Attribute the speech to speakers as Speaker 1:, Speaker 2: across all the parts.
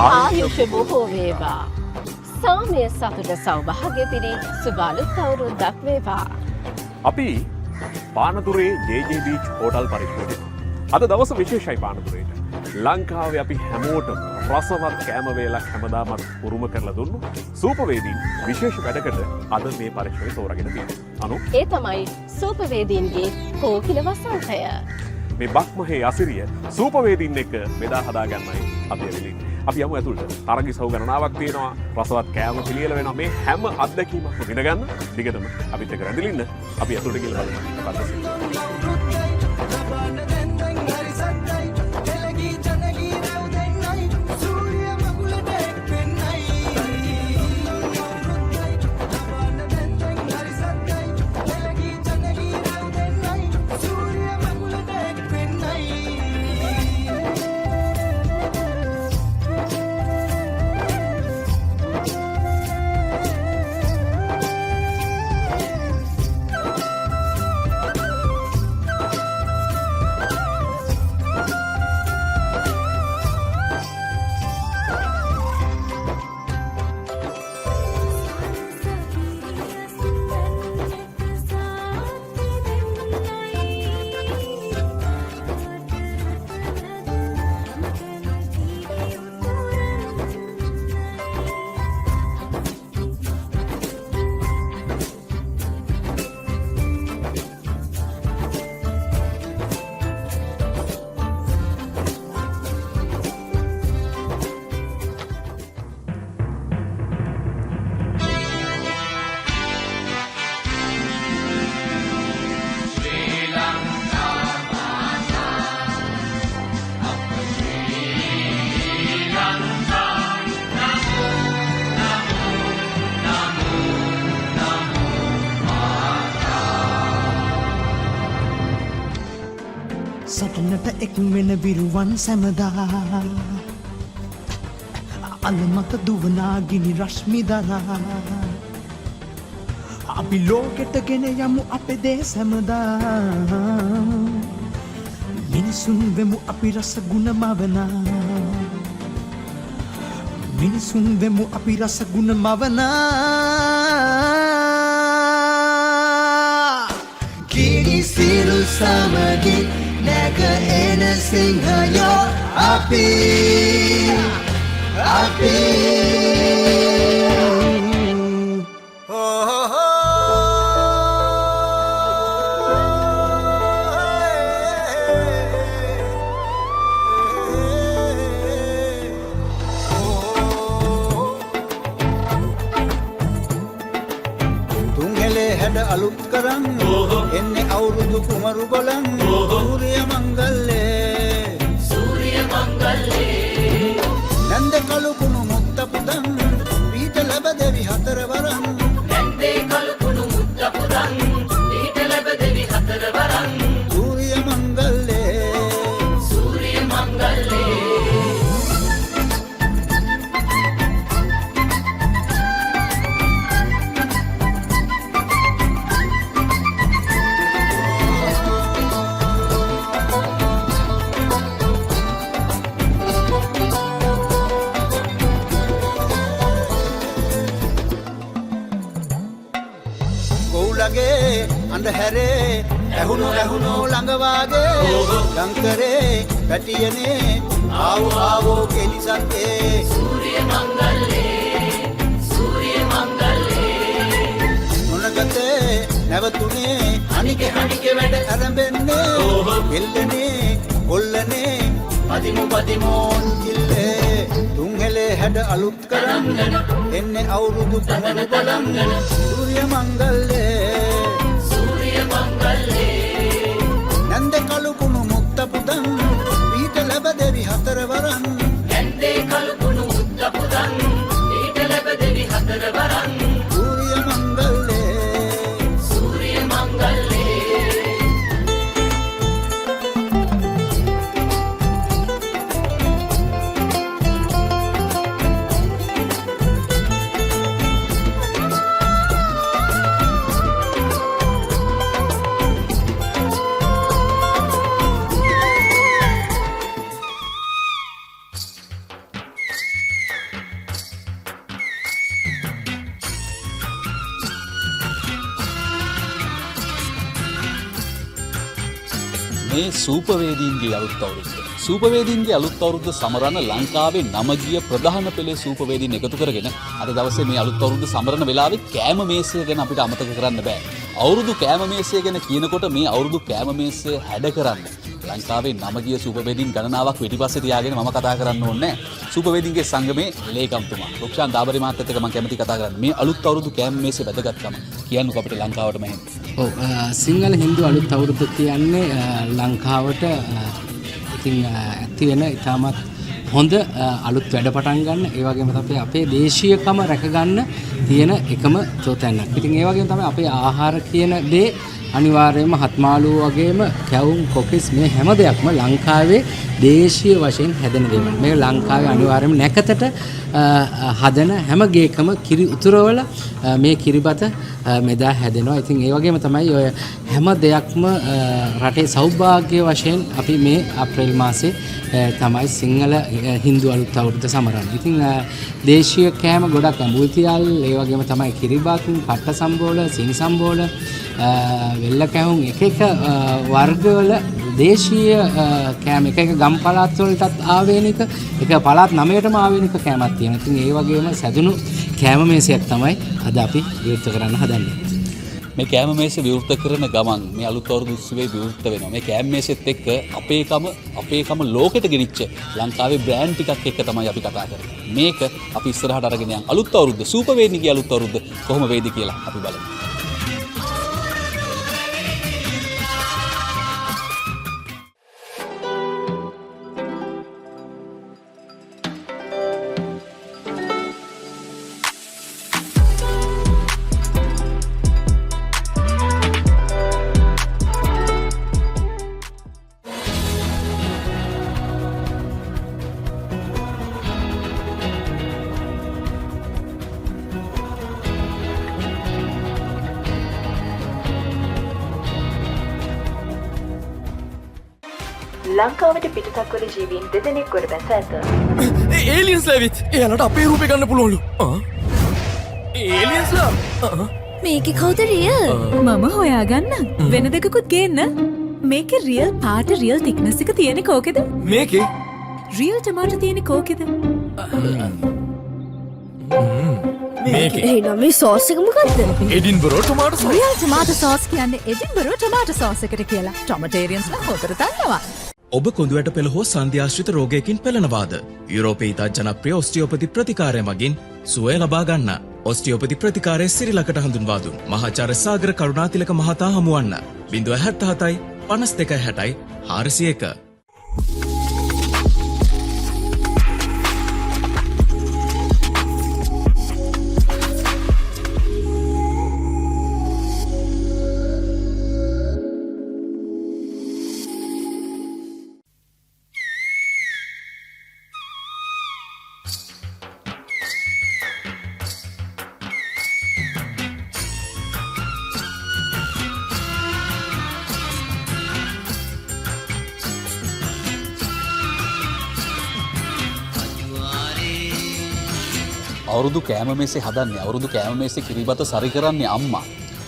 Speaker 1: ආයුෂ බොහෝ වේවා. සාමය සතුට සෞභාග්‍ය පිරි සුබාලුත් අවුරුද්දක් වේවා.
Speaker 2: අපි පානදුරේ ජේ බීච් හෝටල් පරිප්පුවට. අද දවස විශේෂයි පානදුරේට. ලංකාවේ අපි හැමෝටම රසවත් කෑම වේලක් හැමදාමත් උරුම කරලා දුන්නු සූපවේදීන් විශේෂ වැඩකට අද මේ පරිශ්‍රය තෝරාගෙන තියෙනවා.
Speaker 1: ඒ තමයි සූපවේදීන්ගේ කෝකිල වසන්තය.
Speaker 2: මේ බක්මහේ අසිරිය සූපවේදීන් එක්ක බෙදා හදා ගන්නයි අපි ඇවිල්ලා. අපි යමු ඇතුළට. තරගි සව් ගණනාවක් තියෙනවා. රසවත් කෑම පිළියෙල වෙනවා. මේ හැම අත්දැකීමක්ම විඳ ගන්න. දිගටම අපිත් එක්ක රැඳිලින්න. අපි ඇතුළට ගිහලා බලමු.
Speaker 3: සටනට එක් වෙන විරුවන් සැමදා අලමත දුවනා ගිනි රශ්මි දරා අපි ලෝකෙට ගෙන යමු අපේ දේ සැමදා මිනිසුන් වෙමු අපි රස ගුණ මවනා මිනිසුන් වෙමු අපි රස ගුණ මවනා කිරි සිරු සමගි නැග එන සිංහයෝ අපි
Speaker 4: තුන්හෙලේ හැඩ අලුත් කරන් එන්නේ අවුරුදු කුමරු බලන් සූරිය මංගල්ලේ නන්ද කළු කුණු මුත්ත පුතන් පීඨ ලැබ දෙවි හතර වරන් නන්දේ කළු කුණු මුත්ත පුතන් පීඨ ලැබ දෙවි හතර වරන් සූරිය මංගල්ලේ අන්ධහැරේ ඇහුණු ළඟවාගේ ලංකරේ පැටියනේ ආවෝ කෙලිසක්ේ සූරිය මංගල්ලේ මොනගතේ නැවතුනේ අනිකේ වැඩ අරඹෙන්නේ එල්ලනේ කොල්ලනේ පදිමෝන් කිල්ලේ තුන්හෙලේ හැඩ අලුත් කරන් එන්නේ අවුරුදු කුමරු බලන් සූරිය මංගල්ලේ නන්ද කළු කුණු මුත්ත පුතන් පීඨ ලැබ දෙවි හතර වරන් නන්දේ කළු කුණු මුත්ත පුතන් පීඨ ලැබ දෙවි හතර වරන් සූරිය මංගල්ලේ
Speaker 5: සූපවේදීන්ගේ අලුත් අවුරුද්ද. සූපවේදීන්ගේ අලුත් අවුරුද්ද සමරන ලංකාවේ නම ගිය ප්‍රධාන පෙළේ සූපවේදීන් එකතු කරගෙන අද දවසේ මේ අලුත් අවුරුද්ද සමරන වෙලාවේ කෑම මේසය ගැන අපිට අමතක කරන්න බෑ. අවුරුදු කෑම මේසය ගැන කියනකොට මේ අවුරුදු කෑම මේසය හැඩ කරන්න ලංකාවේ නම ගිය සූපවේදීන් ගණනාවක් පිටිපස්සේ තියාගෙන මම කතා කරන්න ඕනේ නැහැ. සූපවේදීන්ගේ සංගමේ ලේකම්තුමා රුක්ෂාන් දාබරි මහත්තයත් එක්ක මම කැමති කතා කරන්න. මේ අලුත් අවුරුදු කෑම මේසය වැදගත්කම කියන්නකෝ අපිට ලංකාවටම එහෙම.
Speaker 6: ඔව් සිංහල හින්දු අලුත් අවුරුද්ද කියන්නේ ලංකාවට ඉතින් ඇති වෙන ඉතාමත් හොඳ අලුත් වැඩ පටන් ගන්න ඒ වගේම තමයි අපේ දේශීයකම රැකගන්න තියෙන එකම තොතැන්නක්. ඉතින් ඒ වගේම තමයි අපේ ආහාර කියන දේ අනිවාර්යයෙන්ම හත්මාලු වගේම කැවුම් කොකිස් මේ හැම දෙයක්ම ලංකාවේ දේශීය වශයෙන් හැදෙන දේවල්. මේ ලංකාවේ අනිවාර්යයෙන්ම නැකතට හදන හැම ගේකම කිරි උතුරවල මේ කිරිබත මෙදා හැදෙනවා. ඉතින් ඒ වගේම තමයි ඔය හැම දෙයක්ම රටේ සෞභාග්‍ය වශයෙන් අපි මේ අප්‍රේල් මාසේ තමයි සිංහල හින්දු අලුත් අවුරුද්ද සමරන්නේ. ඉතින් දේශීය කෑම ගොඩක් මුල්තියල් ඒ වගේම තමයි කිරිබත්, පට්ට සම්බෝල, සිනි සම්බෝල, වෙල්ල කැවුම් එක එක වර්ගවල දේශීය කෑම එක එක ගම් පළාත් වලටත් ආවේනික එක පළාත් 9ටම ආවේනික කෑමක් තියෙනවා. ඉතින් ඒ වගේම සැදුණු කෑම මේසයක් තමයි අද අපි විවෘත කරන්න හදන්නේ.
Speaker 5: මේ කෑම මේසෙ විවෘත කරන ගමන් මේ අලුත් අවුරුදු උත්සවයේ විවෘත වෙනවා. මේ කෑම මේසෙත් එක්ක අපේකම ලෝකෙට ගෙනිච්ච ලංකාවේ බ්‍රෑන්ඩ් ටිකක් එක්ක තමයි අපි කතා කරන්නේ. මේක අපි ඉස්සරහට අරගෙන යන අලුත් අවුරුද්ද සූපවේදීන්ගේ අලුත් අවුරුද්ද කොහොම වේද කියලා අපි බලමු.
Speaker 7: ලංකාවට පිටතක් වල ජීවීන් දෙදෙනෙක් ගොඩ බැස ඇත.
Speaker 8: ඒලියන්ස් ලැවිත් එයාලට අපේ රූපේ ගන්න පුළුවන්ලු. ඒලියන්ස්ලා
Speaker 9: මේකේ කවුද රියල්? මම හොයාගන්නම්. වෙන දෙකකුත් ගේන්න. මේකේ රියල් පාට රියල් තික්නස් එක තියෙන්නේ කෝකේද?
Speaker 8: මේකේ
Speaker 9: රියල් ටොමාටෝ තියෙන්නේ කෝකේද?
Speaker 8: මේකේ
Speaker 9: එහෙනම් මේ සෝස් එක මොකද්ද?
Speaker 8: Edinburgh ටොමාටෝ sauce.
Speaker 9: රියල් ටොමාටෝ සෝස් කියන්නේ එඩින්බරෝ ටොමාටෝ සෝස් එකට කියලා. ටොමටේරියන්ස්ලා හොතර දන්නවා.
Speaker 3: ඔබ කොඳුයට පෙළ හෝ සන්ධ්‍යාශ්‍රිත රෝගයකින් පෙළෙනවාද? යුරෝපයේ ඉතා ජනප්‍රිය ඔස්ටියෝපති ප්‍රතිකාරය මගින් සුවය ලබා ගන්න. ඔස්ටියෝපති ප්‍රතිකාරය සිරිලකට හඳුන්වා දුන් මහාචාර්ය සාගර කරුණාතිලක මහතා හමුවන්න. 077 52 60 401.
Speaker 5: අවුරුදු කෑම මේසේ හදන්නේ අවුරුදු කෑම මේසේ කිරිබත සරි කරන්නේ අම්මා.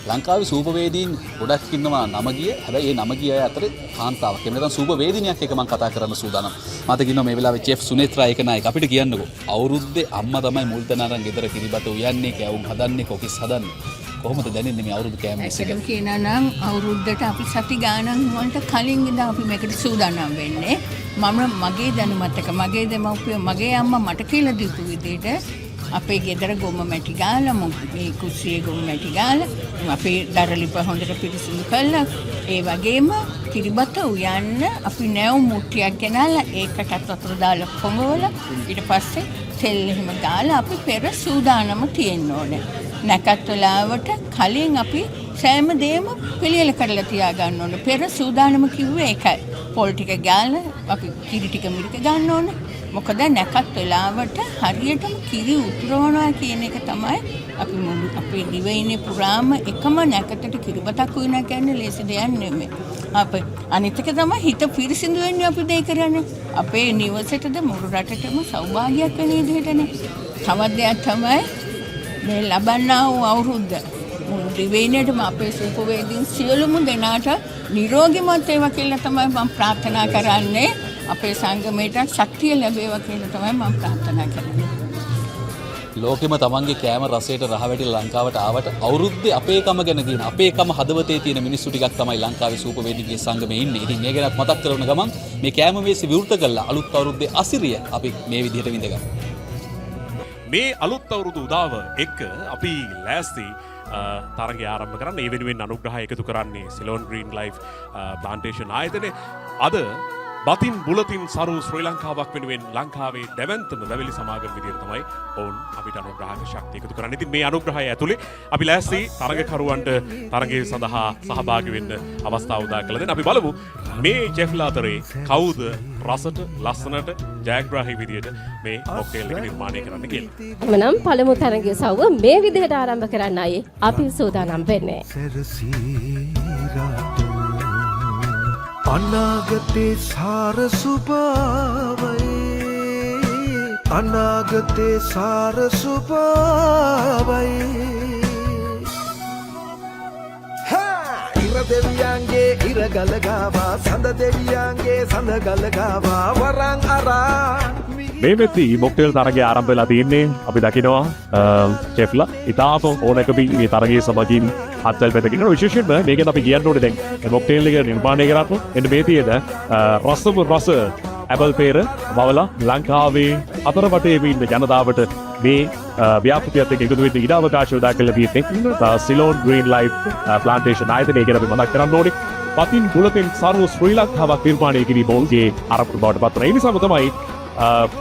Speaker 5: ලංකාවේ සූපවේදීන් ගොඩක් ඉන්නවා නම ගිය. හැබැයි ඒ නම ගිය අය අතරේ කාන්තාවක්. එහෙම නැත්නම් සූපවේදිනියක් එක මම කතා කරන්න සූදානම්. මට කියනවා මේ වෙලාවේ චෙෆ් සුනේත්‍රා ඒකනායක අපිට කියන්නකෝ. අවුරුද්දේ අම්මා තමයි මුල් තැන අරන් ගෙදර කිරිබත උයන්නේ, කෑවුම් හදන්නේ, කොකිස් හදන්නේ. කොහොමද දැනෙන්නේ මේ අවුරුදු කෑම මේසේ ගැන?
Speaker 10: කියනවා නම් අවුරුද්දට අපි සති ගානක් වලට කලින් ඉඳන් අපි මේකට සූදානම් වෙන්නේ. මම මගේ දැනුමත් එක්ක මගේ දෙමව්පියෝ මගේ අම්මා මට කියලා දීපු විදිහට අපේ ගෙදර ගොම මැටි ගාලා මේ කුස්සියේ ගොම මැටි ගාලා අපේ දරලිප හොඳට පිරිසිදු කරලා ඒ වගේම කිරිබත උයන්න අපි නැව් මුට්ටියක් ගෙනල්ලා ඒකට වතුර දාලා පොඟවලා ඊට පස්සේ තෙල් එහෙම දාලා අපි පෙර සූදානම තියෙන්න ඕනේ. නැකත් වෙලාවට කලින් අපි සෑම දෙයක්ම පිළියෙල කරලා තියා ගන්න ඕනේ. පෙර සූදානම කිව්වේ ඒකයි. පොල් ටික ගාලා අපි කිරි ටික මිරික ගන්න ඕනේ. මොකද නැකත් වෙලාවට හරියටම කිරි උතුරවනවා කියන එක තමයි අපි මුළු අපේ දිවයිනේ පුරාම එකම නැකතට කිරිබතක් උයනවා කියන්නේ ලේසි දෙයක් නෙමෙයි. අපේ අනිත් එක තමයි හිත පිරිසිදු වෙන්නේ අපි දෙය කරන්නේ. අපේ නිවසේටද මුළු රටටම සෞභාග්‍යයක් වෙන විදිහටනේ. තවත් දෙයක් තමයි මේ ලබන්නා වූ අවුරුද්ද මුළු දිවයිනේටම අපේ සූපවේදීන් සියලුම දෙනාට නිරෝගිමත් ඒවා කියලා තමයි මම ප්‍රාර්ථනා කරන්නේ. අපේ සංගමයට ශක්තිය ලැබේවා කියලා තමයි මම ප්‍රාර්ථනා කරන්නේ.
Speaker 5: ලෝකෙම තමන්ගේ කෑම රසයට රහ වැටිලා ලංකාවට ආවට අවුරුද්දේ අපේකම ගැන කියන අපේකම හදවතේ තියෙන මිනිස්සු ටිකක් තමයි ලංකාවේ සූපවේදිකේ සංගමේ ඉන්නේ. ඉතින් මේ ගැනත් මතක් කරන ගමන් මේ කෑම මේසෙ විවෘත කළා අලුත් අවුරුද්දේ අසිරිය අපි මේ විදිහට විඳගමු.
Speaker 2: මේ අලුත් අවුරුදු උදාව එක්ක අපි ලෑස්ති තරගය ආරම්භ කරන්න. ඒ වෙනුවෙන් අනුග්‍රහය එකතු කරන්නේ සිලෝන් ග්‍රීන් ලයිෆ් ප්ලාන්ටේෂන් ආයතනයේ. අද බතින් බුලතින් සරු ශ්‍රී ලංකාවක් වෙනුවෙන් ලංකාවේ දැවැන්තම වැවිලි සමාගම විදිහට තමයි ඔවුන් අපිට අනුග්‍රහක ශක්තිය එකතු කරන්නේ. ඉතින් මේ අනුග්‍රහය ඇතුලේ අපි ලෑස්ති තරගකරුවන්ට තරගයේ සඳහා සහභාගී වෙන්න අවස්ථාව උදා කළ දෙන්න. අපි බලමු මේ චෙෆ්ලා අතරේ කවුද රසට ලස්සනට ජයග්‍රාහී විදිහට මේ මොක්ටේල් එක නිර්මාණය කරන්න කියලා.
Speaker 1: මනම් පළමු තරගයේ සව්ව මේ විදිහට ආරම්භ කරන්නයි අපි සූදානම් වෙන්නේ.
Speaker 4: අනාගතේ සාර සුභාවයි අනාගතේ සාර සුභාවයි ඉර දෙවියන්ගේ ඉර ගලගාවා සඳ දෙවියන්ගේ සඳ ගලගාවා වරන් අරන්
Speaker 2: මේ වෙද්දී මොක්ටේල් තරගය ආරම්භ වෙලා තියෙන්නේ. අපි දකිනවා චෙෆ්ලා ඉතාම ඕනකමින් මේ තරගයේ සමගින් අත්වල පැතකින් විශේෂයෙන්ම මේකෙන් අපි කියන්න ඕනේ දැන් මොක්ටේල් එක නිර්මාණය කරාම එන්න මේ තියෙන රසම රස ඇපල් පෙර බවලා ලංකාවේ අතර වටේ ඉන්න ජනතාවට මේ ව්‍යාපෘතියත් එක්ක එකතු වෙන්න ඉඩ අවකාශය උදා කළ තියෙන්නේ. සිලෝන් ග්‍රීන් ලයිෆ් ප්ලාන්ටේෂන් ආයතනය ගැන අපි මතක් කරන්න ඕනේ. පතින් බුලතින් සරු ශ්‍රී ලංකාවක් නිර්මාණය කිරීමේ ආරම්භ බවට පත් වෙන. ඒ නිසාම තමයි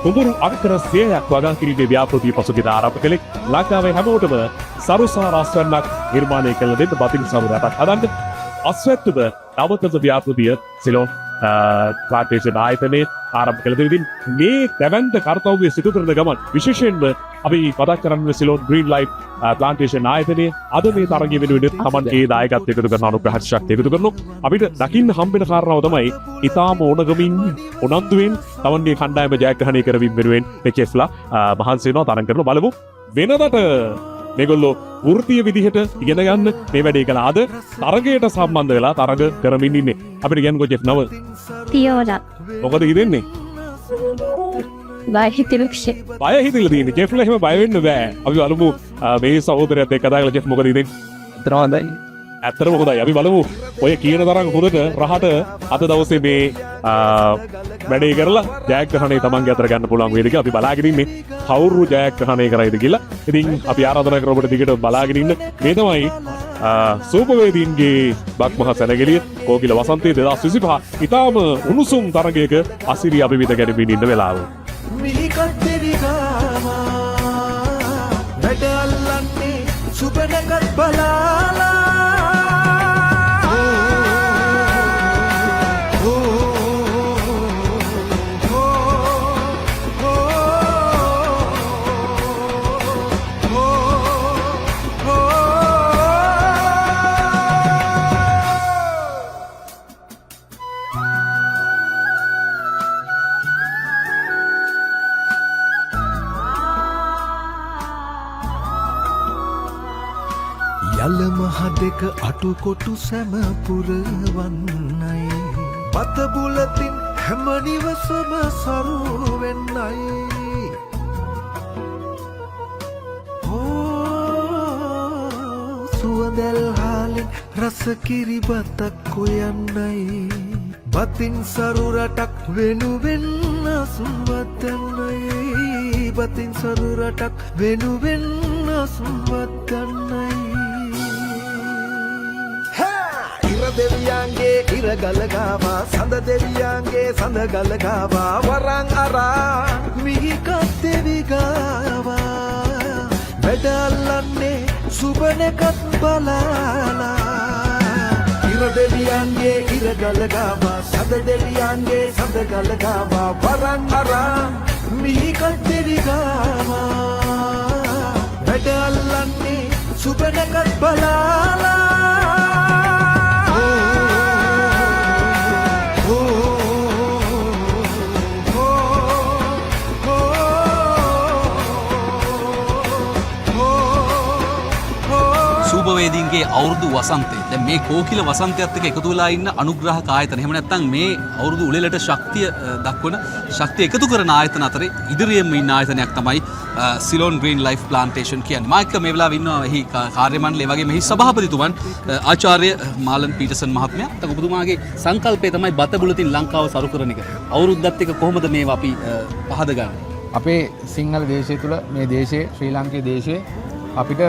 Speaker 2: කුඹුරු අක්කර 100ක් වගා කිරීමේ ව්‍යාපෘතිය පසුගිය ආරම්භ කළේ. ලංකාවේ හැමෝටම සරුසා රසවන්නක් නිර්මාණය කළ දෙන්න බතින් සරු රටක් හදන්න අස්වැත්තුම නවතම ව්‍යාපෘතිය සිලෝන් ප්ලාන්ටේෂන් ආයතනයේ ආරම්භ කළ දෙවිදින් මේ දැවැන්ත කර්තව්‍ය සිදු කරන ගමන් විශේෂයෙන්ම අපි මතක් කරන්නේ සිලෝන් ග්‍රීන් ලයිෆ් ප්ලාන්ටේෂන් ආයතනයේ අද මේ තරගය වෙනුවෙන් තමන්ගේ දායකත්වය එකතු කරන අනුග්‍රහ ශක්තිය එකතු කරනවා. අපිට දකින්න හම්බෙන කාරණාව තමයි ඊටාම ඕනගමින් උනන්දුවෙන් තමන්ගේ කණ්ඩායම ජයග්‍රහණය කරවීම වෙනුවෙන් මේ චෙෆ්ලා මහන්සි වෙනවා තරඟ කරනවා. බලමු වෙනදට මේගොල්ලෝ වෘත්තීය විදිහට ඉගෙන ගන්න මේ වැඩේ කළා. අද තරගයට සම්බන්ධ වෙලා තරග කරමින් ඉන්නේ. අපිට කියන්නකෝ චෙෆ් නම
Speaker 1: පියෝලා.
Speaker 2: මොකද හිතෙන්නේ?
Speaker 1: බය හිතිලා
Speaker 2: තියෙන්නේ. චෙෆ්ලා එහෙම බය වෙන්න බෑ. අපි බලමු මේ සහෝදරයත් එක්ක කතා කරලා චෙෆ් මොකද හිතෙන්නේ?
Speaker 8: තරවන්දයි
Speaker 2: ඇත්තටම හොඳයි. අපි බලමු ඔය කියන තරම් හොඳට රහට අද දවසේ මේ වැඩේ කරලා ජයග්‍රහණය තමන්ගේ අතට ගන්න පුළුවන් වේද කියලා අපි බලාගෙන ඉන්නේ. කවුරු ජයග්‍රහණය කරයිද කියලා. ඉතින් අපි ආරාධනා කරමු ඔබට දිගට බලාගෙන ඉන්න. මේ තමයි සූපවේදීන්ගේ බක්මහා සැනගෙලිය කෝකිල වසන්තයේ 2025 ඉතාම උණුසුම් තරගයක අසිරිය අපි විඳ ගැනීම ඉන්න වෙලාව.
Speaker 4: මිහිකත් දෙවිගාවා වැඩ අල්ලන්නේ සුබනකත් බලාලා යල මහ දෙක අටුකොටු සැම පුරවන්නයි බත බුලතින් හැම නිවසම සරු වෙන්නයි සුවඳැල් හාලෙන් රස කිරිබතක් උයන්නයි බතින් සරු රටක් වෙනුවෙන් අසුවතන්නයි බතින් සරු රටක් වෙනුවෙන් අසුවතන්නයි ඉර දෙවියන්ගේ ඉර ගලගාවා සඳ දෙවියන්ගේ සඳ ගලගාවා වරන් අරන් මිහිකත් දෙවිගාවා වැඩ අල්ලන්නේ සුබනකත් බලාලා ඉර දෙවියන්ගේ ඉර ගලගාවා සඳ දෙවියන්ගේ සඳ ගලගාවා වරන් අරන් මිහිකත් දෙවිගාවා වැඩ අල්ලන්නේ සුබනකත් බලාලා
Speaker 5: සූපවේදීන් සූපවේදීන්ගේ අවුරුදු වසන්තය. දැන් මේ කෝකිල වසන්තයත් එක්ක එකතු වෙලා ඉන්න අනුග්‍රහක ආයතන. එහෙම නැත්නම් මේ අවුරුදු උළෙලට ශක්තිය දක්වන ශක්තිය එකතු කරන ආයතන අතරේ ඉදිරියෙන්ම ඉන්න ආයතනයක් තමයි සිලෝන් ග්‍රීන් ලයිෆ් ප්ලාන්ටේෂන් කියන්නේ. මා එක්ක මේ වෙලාවේ ඉන්නවා එහි කාර්ය මණ්ඩලයේ වගේ මෙහි සභාපතිතුමන් ආචාර්ය මාලන් පීටර්සන් මහත්මයා. දැන් ඔබතුමාගේ සංකල්පය තමයි බත බුලතින් ලංකාව සරු කරන එක. අවුරුද්දත් එක්ක කොහොමද මේවා අපි පහද ගන්න?
Speaker 11: අපේ සිංහල දේශය තුළ මේ දේශයේ ශ්‍රී ලංකේ දේශයේ අපිට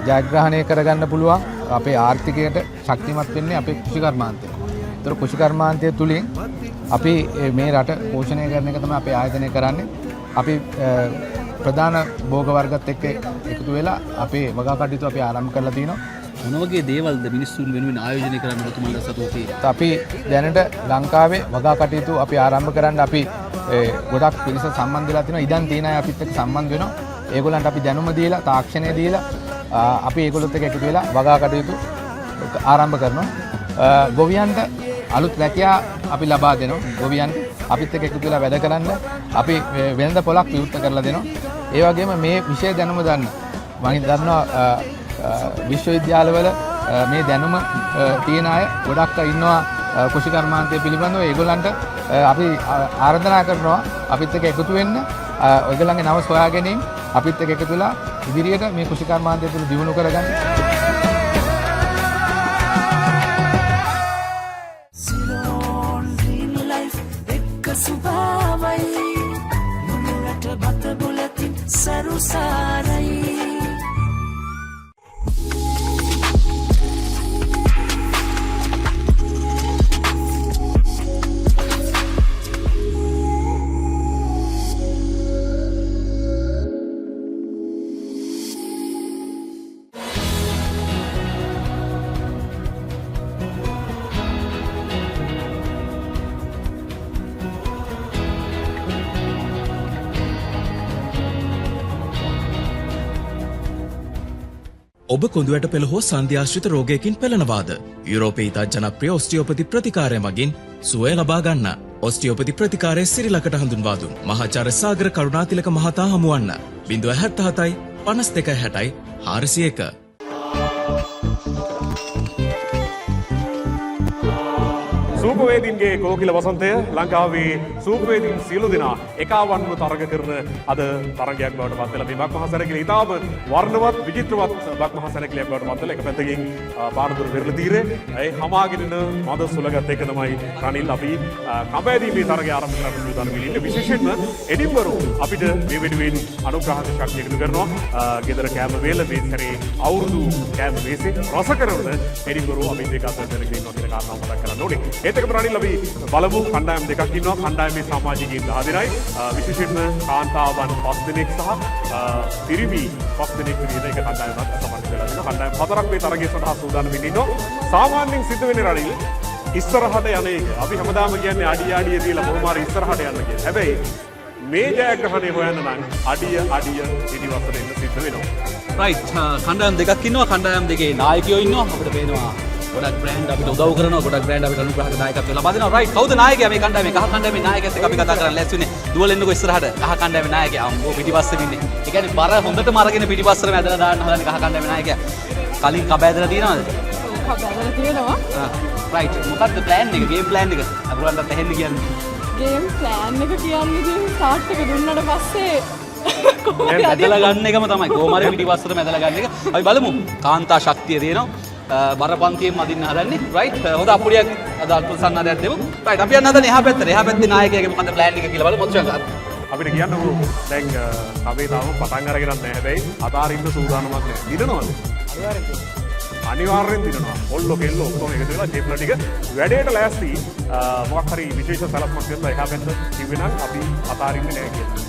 Speaker 11: ජයග්‍රහණය කරගන්න පුළුවන් අපේ ආර්ථිකයට ශක්තිමත් වෙන්නේ අපේ කෘෂිකර්මාන්තය. ඒතර කෘෂිකර්මාන්තය තුලින් අපි මේ රට පෝෂණය කරන එක තමයි අපේ ආයතනය කරන්නේ. අපි ප්‍රධාන භෝග වර්ගත් එක්ක එකතු වෙලා අපේ වගා කටයුතු අපි ආරම්භ කරලා තිනවා.
Speaker 5: මොන වගේ දේවල්ද මිනිස්සුන් වෙනුවෙන් ආයෝජනය කරන්න ඔබතුමාලා සතුව තියෙන්නේ?
Speaker 11: අපි දැනට ලංකාවේ වගා කටයුතු අපි ආරම්භ කරන්න අපි ගොඩක් පිරිස සම්බන්ධ වෙලා තිනවා. ඉදන් තියෙන අය අපිත් එක්ක සම්බන්ධ වෙනවා. ඒගොල්ලන්ට අපි දැනුම දීලා තාක්ෂණය දීලා අපි ඒගොල්ලොත් එක්ක එකතු වෙලා වගා කටයුතු ආරම්භ කරනවා. ගොවියන්ට අලුත් රැකියා අපි ලබා දෙනවා. ගොවියන්ට අපිත් එක්ක එකතු වෙලා වැඩ කරන්න අපි වෙළඳ පොලක් විවෘත කරලා දෙනවා. ඒ වගේම මේ විෂය දැනුම ගන්න මම දන්නවා විශ්වවිද්‍යාලවල මේ දැනුම තියෙන අය ගොඩක් ඉන්නවා කෘෂිකර්මාන්තය පිළිබඳව. ඒගොල්ලන්ට අපි ආරාධනා කරනවා අපිත් එක්ක එකතු වෙන්න. ඔයගොල්ලන්ගේ නම සොයා ගැනීම අපිත් එක්ක එකතු වෙලා ඉදිරියට මේ කෘෂිකර්මාන්තය තුළ දියුණු කරගන්න.
Speaker 4: සිලෝන් ග්‍රීන් ලයිෆ් එක්ක සුභාවයි මුලට බත බුලතින් සරුසාරයි.
Speaker 3: ඔබ කොඳුයට පෙළ හෝ සන්ධ්‍යාශ්‍රිත රෝගයකින් පෙළෙනවාද? යුරෝපයේ ඉතා ජනප්‍රිය ඔස්ටියෝපති ප්‍රතිකාරය මගින් සුවය ලබා ගන්න. ඔස්ටියෝපති ප්‍රතිකාරය සිරිලකට හඳුන්වා දුන් මහාචාර්ය සාගර කරුණාතිලක මහතා හමුවන්න. 077 52 60 401.
Speaker 2: සූපවේදීන්ගේ කෝකිල වසන්තය ලංකාවේ සූපවේදීන් සියලු දෙනා එකවන්ව තරග කරන අද තරගයක් බවට පත් වෙලා මේ බක් මහ සැනකෙළ ඉතාම වර්ණවත් විචිත්‍රවත් බක් මහ සැනකෙළයක් බවට පත් වෙලා එක පැත්තකින් පානදුර පෙරළ තීරේ ඒ හමාගෙන මද සුලගත් එක තමයි රනිල් අපි කඹෑදීමේ තරගය ආරම්භ කරන්න සූදානම් වෙන්නේ. විශේෂයෙන්ම එඩින්බරෝ අපිට මේ වෙනුවෙන් අනුග්‍රහක ශක්තිය එකතු කරනවා. ගෙදර කෑම වේල මේ සැරේ අවුරුදු කෑම වේසේ රස කරන එඩින්බරෝ අපි දෙක අතර දෙනක ඉන්නවා කියන කාරණාව මතක් කරන්න ඕනේ. ඒකම රනිල් අපි බලමු කණ්ඩායම් දෙකක් ඉන්නවා. කණ්ඩායමේ සමාජිකයින් 10 දෙනයි. විශේෂයෙන්ම කාන්තාවන් 5 දෙනෙක් සහ පිරිමි 5 දෙනෙක් විදිහට එක කණ්ඩායමක් සමර්ථ වෙලා ඉන්නවා. කණ්ඩායම් 4ක් මේ තරගය සඳහා සූදානම් වෙන්න ඉන්නවා. සාමාන්‍යයෙන් සිද්ධ වෙන්නේ රනිල් ඉස්සරහට යන එක. අපි හැමදාම කියන්නේ අඩිය තියලා මොකම හරි ඉස්සරහට යන්න කියලා. හැබැයි මේ ජයග්‍රහණය හොයන්න නම් අඩිය පිටිවස්සට එන්න සිද්ධ වෙනවා.
Speaker 5: රයිට් කණ්ඩායම් දෙකක් ඉන්නවා. කණ්ඩායම් දෙකේ නායකයෝ ඉන්නවා. අපිට පේනවා ගොඩක් බ්‍රෑන්ඩ් අපිට උදව් කරනවා. ගොඩක් බ්‍රෑන්ඩ් අපිට අනුග්‍රහක නායකත්වය ලබා දෙනවා. රයිට් කවුද නායකයා මේ කණ්ඩායමේ? කහ කණ්ඩායමේ නායකයෙක් එක්ක අපි කතා කරන්න ලෑස්ති වෙන්නේ. දුවල එන්නකෝ ඉස්සරහට. කහ කණ්ඩායමේ නායකයා අම්බෝ පිටිපස්සෙන් ඉන්නේ. ඒ කියන්නේ බර හොඳටම අරගෙන පිටිපස්සට ඇදලා දාන්න හදන කහ කණ්ඩායමේ නායකයා. කලින් කබ ඇදලා තියෙනවද? කබ ඇදලා තියෙනවා. රයිට් මොකක්ද ප්ලෑන් එක? ගේම් ප්ලෑන් එක. අපුලන්ට ඇහෙන්න කියන්නේ.
Speaker 9: ගේම් ප්ලෑන් එක කියන්නේ ඉතින් ස්ටාර්ට් එක දුන්නාට පස්සේ
Speaker 5: ඇදලා ගන්න එකම තමයි. කොහොම හරි පිටිපස්සටම ඇදලා ගන්න එක. අපි බලමු. කාන්තා ශක්තිය තියෙනවා. බරපන්තියෙන් මදින්න හදන්නේ. රයිට් හොඳ අපුඩියක් අද අල්ප සන්නාදයක් දෙමු. රයිට් අපි යන්න හදන්නේ එහා පැත්තට. එහා පැත්තේ නායකයාගේ මොකද්ද ප්ලෑන් එක කියලා බලමු. මොකක්ද
Speaker 2: අපිට කියන්නකෝ දැන් කබේ තාම පටන් අරගෙන නැහැ. හැබැයි අතාරින්න සූදානමක් නැහැ. දිනනවද? අනිවාර්යෙන් දිනනවා. ඔල්ලෝ කෙල්ලෝ ඔක්කොම එකතු වෙලා ජේප්ලා ටික වැඩේට ලෑස්ති. මොකක් හරි විශේෂ සලස්මක් දෙන්න එහා පැත්ත කිව්වේ නම් අපි අතාරින්නේ නැහැ කියලා.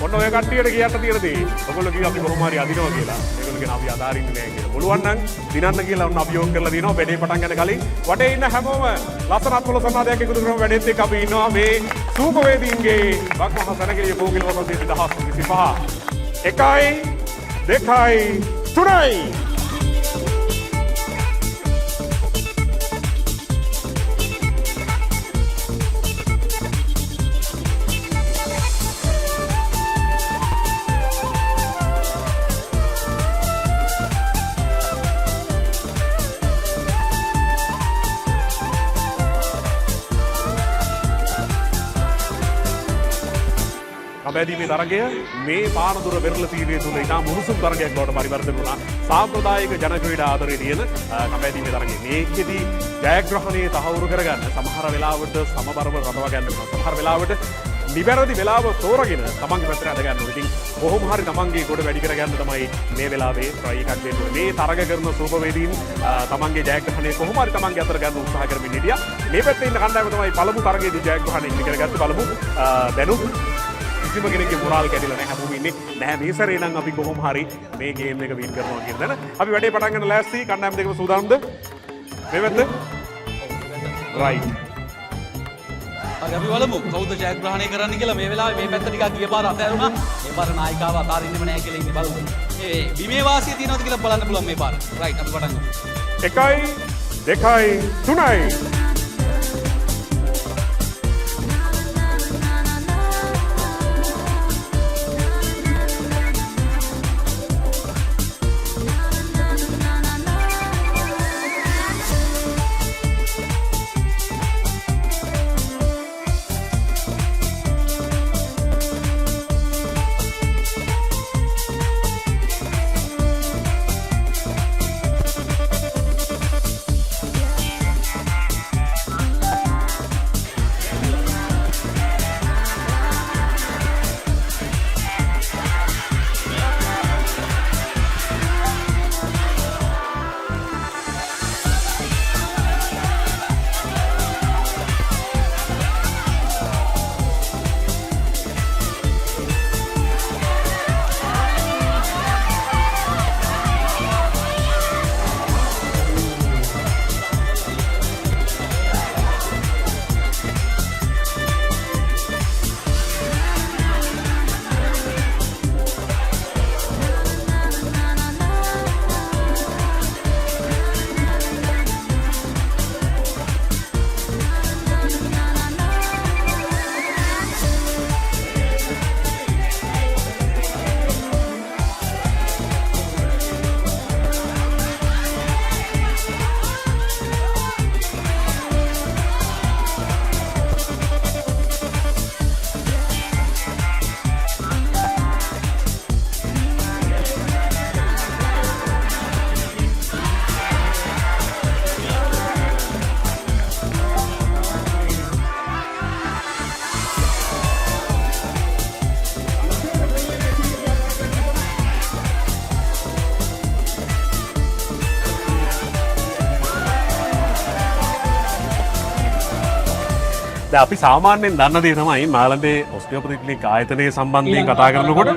Speaker 2: ඔන්න ඔය කට්ටියට කියන්න තියෙන දේ. ඔයගොල්ලෝ කිව්වා අපි කොහොම හරි අදිනවා කියලා. ඒගොල්ලෝ කියන අපි අදාරින්නේ නැහැ කියලා. පුළුවන් නම් දිනන්න කියලා ඔන්න අභියෝග කරලා දිනවා. වැඩේ පටන් ගන්න කලින් වටේ ඉන්න හැමෝම ලස්සනත් පොළ සම්මාදයක් එකතු කරගෙන වැඩේත් එක්ක අපි ඉන්නවා මේ සූපවේදීන්ගේ බක් මහ සැනකෙළිය කෝකිල වසන්තය 2025. 1 2 3 කබැදීමේ තරගය මේ පානදුර වෙරළ තීරය තුළ ඉතා මුණුසුම් තරගයක් බවට පරිවර්තන වුණා. සාම්ප්‍රදායික ජන ක්‍රීඩා ආදරේ තියෙන කබැදීමේ තරගය. මේකෙදී ජයග්‍රහණය තහවුරු කරගන්න සමහර වෙලාවට සමබරව රඳවා ගන්න වෙනවා. සමහර වෙලාවට නිවැරදි වෙලාව තෝරගෙන තමන්ගේ පැත්තට අද ගන්න ඕනේ. ඉතින් කොහොම හරි තමන්ගේ ගොඩ වැඩි කරගන්න තමයි මේ වෙලාවේ try එකක් දෙන්න ඕනේ. මේ තරග කරන සූපවේදීන් තමන්ගේ ජයග්‍රහණය කොහොම හරි තමන්ගේ අතට ගන්න උත්සාහ කරමින් හිටියා. මේ පැත්තේ ඉන්න කණ්ඩායම තමයි පළමු තරගයේදී ජයග්‍රහණය ඉක්ම කරගත්තේ. බලමු දැනුත් කිසිම කෙනෙක්ගේ මොරාල් කැඩිලා නැහැ. හැමෝම ඉන්නේ නැහැ මේ සැරේ නම් අපි කොහොම හරි මේ ගේම් එක වින් කරනවා කියන දන. අපි වැඩේ පටන් ගන්න ලෑස්ති. කණ්ඩායම් දෙකම සූදානම්ද? මේ පැත්ත right.
Speaker 5: අපි බලමු කවුද ජයග්‍රහණය කරන්න කියලා. මේ වෙලාවේ මේ පැත්ත ටිකක් ගිය පාර අතහැරුණා. මේ පාර නායිකාව අතාරින්නෙම නැහැ කියලා ඉන්නේ බලමු. මේ බිමේ වාසිය තියෙනවද කියලා බලන්න පුළුවන් මේ පාර. රයිට් අපි පටන් ගමු.
Speaker 2: 1 2 3 අපි සාමාන්‍යයෙන් දන්න දේ තමයි මාළඹේ ඔස්ටියෝපති ක්ලිනික් ආයතනයේ සම්බන්ධයෙන් කතා කරනකොට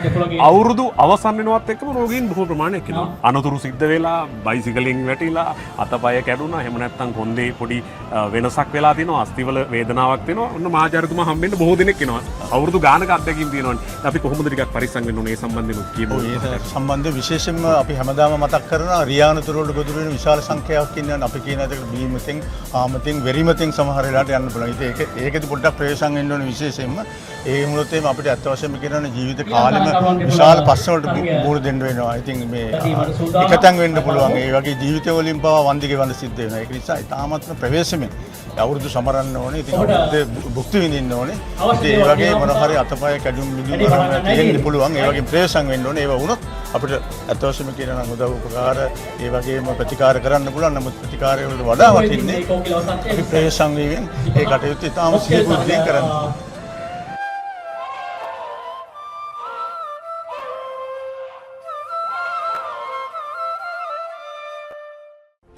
Speaker 2: අවුරුදු අවසන් වෙනවත් එක්කම රෝගීන් බොහෝ ප්‍රමාණයක් එනවා. අනතුරු සිද්ධ වෙලා බයිසිකලින් වැටිලා අතපය කැඩුනා. එහෙම නැත්නම් කොන්දේ පොඩි වෙනසක් වෙලා තිනවා. අස්තිවල වේදනාවක් වෙනවා. ඔන්න මහාචාර්යතුමා හම්බෙන්න බොහෝ දෙනෙක් එනවා. අවුරුදු ගානක අත්දැකීම් තියෙනවානේ. අපි කොහොමද ටිකක් පරිස්සම් වෙන්න ඕනේ මේ සම්බන්ධයෙන් කියමු.
Speaker 12: ඒ සම්බන්ධ විශේෂයෙන්ම අපි හැමදාම මතක් කරනවා රියානතුරු වලට ගොදුරු වෙන විශාල සංඛ්‍යාවක් ඉන්නවා. අපි කියන දේ බීමතෙන් ආමතෙන් වෙරිමතෙන් සමහර වෙලාවට යන්න පුළුවන්. ඒකෙදි පොඩ්ඩක් ප්‍රවේශම් වෙන්න ඕනේ විශේෂයෙන්ම. ඒ වුණොත් එimhe අපිට අත් වශයෙන්ම කියනවනේ ජීවිත කාලෙම විශාල ප්‍රශ්න වලට මුහුණ දෙන්න වෙනවා. ඉතින් මේ එකතෙන් වෙන්න පුළුවන්. ඒ වගේ ජීවිත වලින් පවා වන්දි ගෙවන්න සිද්ධ වෙනවා. ඒක නිසා ඉතාමත්ම ප්‍රවේශමෙන් අවුරුදු සමරන්න ඕනේ. ඉතින් අපිට භුක්ති විඳින්න ඕනේ. ඉතින් ඒ වගේ මොන හරි අතපය කැඩුම් මිදුම් තියෙන්න පුළුවන්. ඒ වගේ ප්‍රවේශම් වෙන්න ඕනේ. ඒව වුණොත් අපිට අත් වශයෙන්ම කියනවා උදව් උපකාර ඒ වගේම ප්‍රතිකාර කරන්න පුළුවන්. නමුත් ප්‍රතිකාරය වලට වඩා වටින්නේ අපි ප්‍රවේශම් වීමෙන් ඒ කටයුතු ඉතාම සිහිබුද්ධියෙන් කරන්න.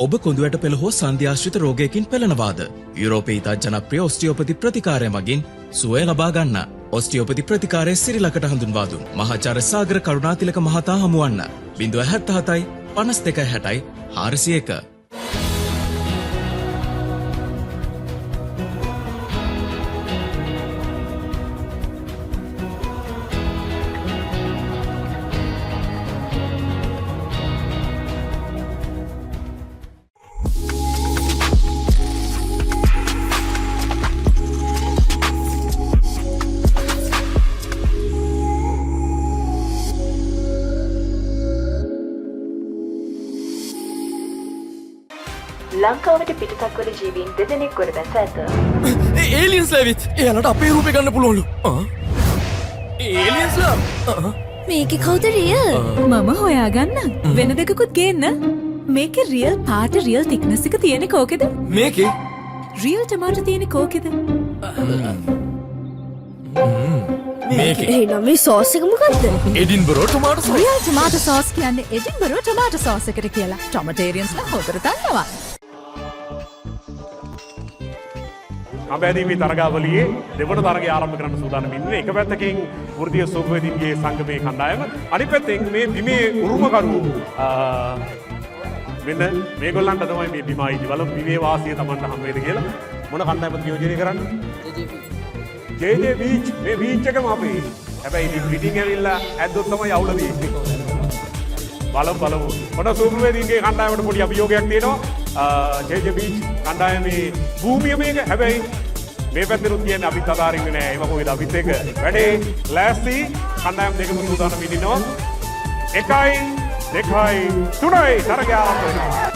Speaker 3: ඔබ කොඳුයට පෙළ හෝ සන්ධ්‍යාශ්‍රිත රෝගයකින් පෙළෙනවාද? යුරෝපයේ ඉතා ජනප්‍රිය ඔස්ටියෝපති ප්‍රතිකාරය මගින් සුවය ලබා ගන්න. ඔස්ටියෝපති ප්‍රතිකාරය සිරිලකට හඳුන්වා දුන් මහාචාර්ය සාගර කරුණාතිලක මහතා හමුවන්න. 077 52 60 401.
Speaker 7: ලංකාවට පිටතක් වල ජීවීන් දෙදෙනෙක් ගොඩ බැස ඇත.
Speaker 8: ඒලියන්ස් ලැවිත් එයාලට අපේ රූපේ ගන්න පුළුවන්ලු. ඒලියන්ස්ලා
Speaker 9: මේකේ කවුද රියල්? මම හොයාගන්න. වෙන දෙකකුත් ගේන්න. මේකේ රියල් පාට රියල් තික්නස් එක තියෙන්නේ කෝකේද?
Speaker 8: මේකේ
Speaker 9: රියල් ටමාටෝ තියෙන්නේ කෝකේද?
Speaker 8: මේකේ
Speaker 9: එහෙනම් මේ සෝස් එක මොකද්ද?
Speaker 8: Edinburgh ටොමාටෝ sauce.
Speaker 9: රියල් ටමාටෝ සෝස් කියන්නේ එඩින්බරෝ ටමාටෝ සෝස් එකට කියලා. ටොමටේරියන්ස්ලා හොදට දන්නවා.
Speaker 2: කඹෑදීමේ තරගාවලියේ දෙවන තරගය ආරම්භ කරන්න සූදානම් ඉන්නේ. එක පැත්තකින් වෘත්තීය සූපවේදීන්ගේ සංගමේ කණ්ඩායම, අනිත් පැත්තෙන් මේ බිමේ උරුමකරු මෙන්න මේගොල්ලන්ට තමයි මේ බිම අයිති. බලමු බිමේ වාසිය Tamanට හම් වේද කියලා. මොන කණ්ඩායමද නියෝජනය කරන්නේ? JJ Beach. මේ බීච් එකම අපේ. හැබැයි ඉතින් පිටින් ඇවිල්ලා ඇද්දොත් තමයි අවුල තියෙන්නේ. බලමු. මොන සූපවේදීන්ගේ කණ්ඩායමට පොඩි අභියෝගයක් තියෙනවා. JJ Beach කණ්ඩායමේ භූමිය මේක. හැබැයි මේ පැත්තෙනුත් කියන්නේ අපිත් අතාරින්නේ නෑ. ඒක කොහෙද අපිත් එක වැඩේ ලෑස්ති. කණ්ඩායම් දෙකම සූදානම් ඉන්නවා. 1යි 2යි 3යි තරගය ආරම්භ වෙනවා.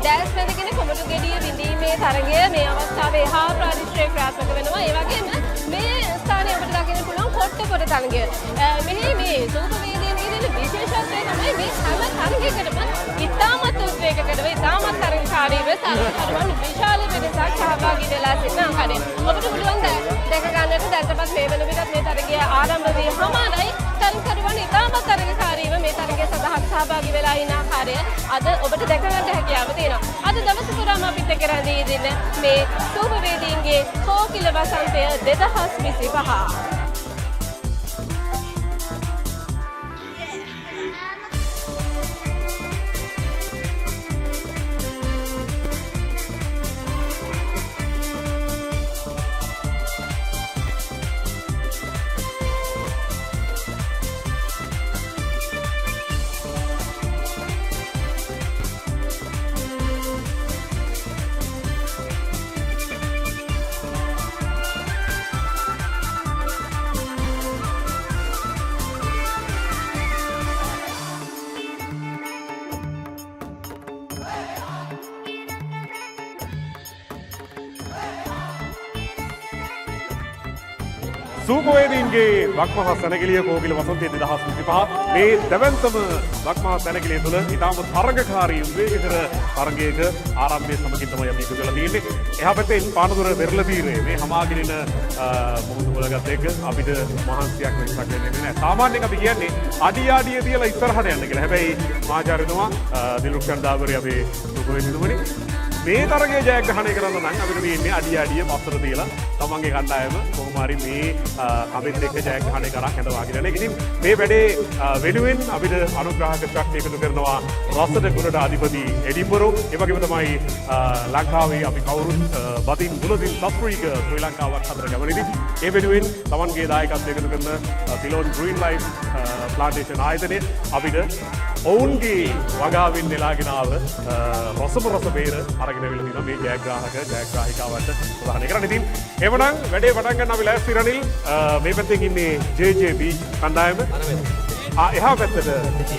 Speaker 1: දැස් වැදගෙන කොමඩු ගෙඩිය විඳීමේ තරගය මේ අවස්ථාවේ හා ප්‍රාදේශීය ක්‍රියාත්මක වෙනවා. ඒ වගේම මේ ස්ථානයේ ඔබට දකින්න පුළුවන් කොට්ටපොට තරගය. මෙහි මේ සූපවේදීන්ගේ තියෙන විශේෂත්වය තමයි මේ හැම තරගයකටම ඉතාමත් උද්වේගකරව ඉතාමත් තරගකාරීව තරගකරුවන් විශාල වෙනසක් සහභාගී වෙලා සිටින ආකාරය. ඔබට පුළුවන් දැක ගන්නට දැසපත් මේ වෙන විටත් මේ තරගය ආරම්භ වී හමාරයි. තරගකරුවන් ඉතාමත් තරගකාරීව මේ තරගය සඳහා සහභාගී වෙලා ඉන්න ආකාරය අද ඔබට දැක ගන්න හැකියාව තියෙනවා. අද දවස පුරාම අපිත් එක්ක රැඳී ඉන්න මේ සූපවේදීන්ගේ කෝකිල වසන්තය 2025.
Speaker 2: සූපවේදීන්ගේ වක්මහා සැනකෙළිය කෝකිල වසන්තය 2025 මේ දැවැන්තම වක්මහා සැනකෙළිය තුළ ඉතාම තරගකාරී උද්වේගකර තරගයක ආරම්භය සමගින් තමයි අපි එකතු වෙලා තියෙන්නේ. එහා පැත්තේ පානදුර වෙරළ තීරයේ මේ හමාගිරින මුහුදු මුලගත් එක අපිට මහන්සියක් වෙනසක් වෙන්නේ නැහැ. සාමාන්‍යයෙන් අපි කියන්නේ අඩිය තියලා ඉස්සරහට යන්න කියලා. හැබැයි මාචාර්යතුමා දිලුක්ෂන් දාවරි අපේ සූපවේදීතුමනි මේ තරගයේ ජයග්‍රහණය කරන්න නම් අපිට තියෙන්නේ අඩිය පස්සට තියලා තමන්ගේ කණ්ඩායම කොහොම හරි මේ කමෙන්ට් එක ජයග්‍රහණය කරා කැඳවාගෙන යන. ඉතින් මේ වැඩේ වෙනුවෙන් අපිට අනුග්‍රාහක ශක්තිය එකතු කරනවා රසට ගුණට අධිපති එඩින්බරෝ. ඒ වගේම තමයි ලංකාවේ අපි කවුරුත් බතින් මුලදින් සස්ත්‍රීක ශ්‍රී ලංකාවක් හදර ගමනේදී ඒ වෙනුවෙන් තමන්ගේ දායකත්වය එකතු කරන සිලෝන් ග්‍රීන් ලයිෆ් ප්ලාන්ටේෂන් ආයතනය අපිට ඔවුන්ගේ වගාවෙන් නෙලාගෙන ආව රසම රස බේර අරගෙන අවිල්ලා තියෙනවා මේ ජයග්‍රාහිකාවන්ට ප්‍රදානය කරන්න. ඉතින් එවනම් වැඩේ පටන් ගන්න අපි ලෑස්ති රනිල්. මේ පැත්තෙන් ඉන්නේ JJ Beach කණ්ඩායම. එහා පැත්තට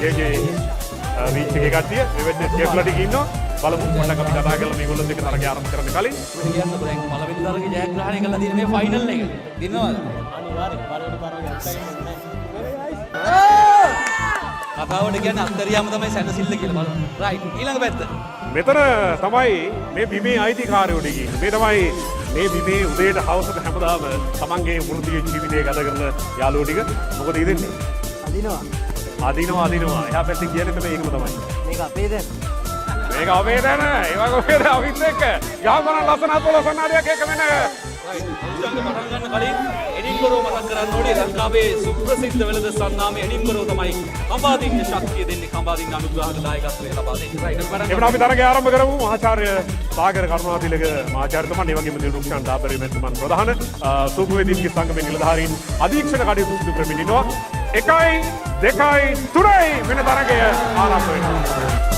Speaker 2: JJ Beach එකේ කට්ටිය. මේ පැත්තේ චෙෆ්ලා ටික ඉන්නවා. බලමු පොඩ්ඩක් අපි කතා කරලා මේගොල්ලොත් එක්ක තරගය ආරම්භ කරන්න කලින්
Speaker 5: කියන්න පුළුවන් පළවෙනි තරගය ජයග්‍රහණය කරලා තියෙන මේ ෆයිනල් එක. දිනනවද?
Speaker 8: අනිවාර්යෙන් පළවෙනි තරගය
Speaker 5: කතාවට කියන්නේ අත්තරියාම තමයි සැනසෙල්ල කියලා බලන්න. රයිට්. ඊළඟ පැත්ත.
Speaker 2: මෙතන තමයි මේ බිමේ අයිතිකාරයෝ ටික. මේ තමයි මේ බිමේ උදේට හවසට හැමදාම තමන්ගේ වෘත්තීය ජීවිතය ගත කරන යාළුවෝ ටික. මොකද ඉතින්නේ? අදිනවා. එහා පැත්තේ කියන්නේ තමයි ඒකම තමයි. මේක අපේ දැන. මේක අපේ දැන. ඒ වගේ අපිත් එක්ක යහමන ලස්සන අතල සන්නාඩියක් එක්ක මෙන්න.
Speaker 5: පටන් ගන්න කලින් එඩින්බරෝ මතක් කරන්න ඕනේ. ලංකාවේ සුප්‍රසිද්ධ වෙළඳ සන්නාමය එඩින්බරෝ තමයි කම්බාදින්න ශක්තිය දෙන්නේ. කම්බාදින්න අනුග්‍රහක දායකත්වය ලබා දෙන්නේ.
Speaker 2: එබට අපි තරගය ආරම්භ කරමු. මහාචාර්ය සාගර කරුණාතිලක මහාචාර්යතුමන් ඒ වගේම නිරුක්ෂාන් දාපරේ මැතිතුමන් ප්‍රධාන සූපවේදීන්ගේ සංගමේ නිලධාරීන් අධීක්ෂණ කටයුතු සිදු කරමින් ඉන්නවා. 1යි 2යි 3යි වෙන තරගය ආරම්භ වෙනවා.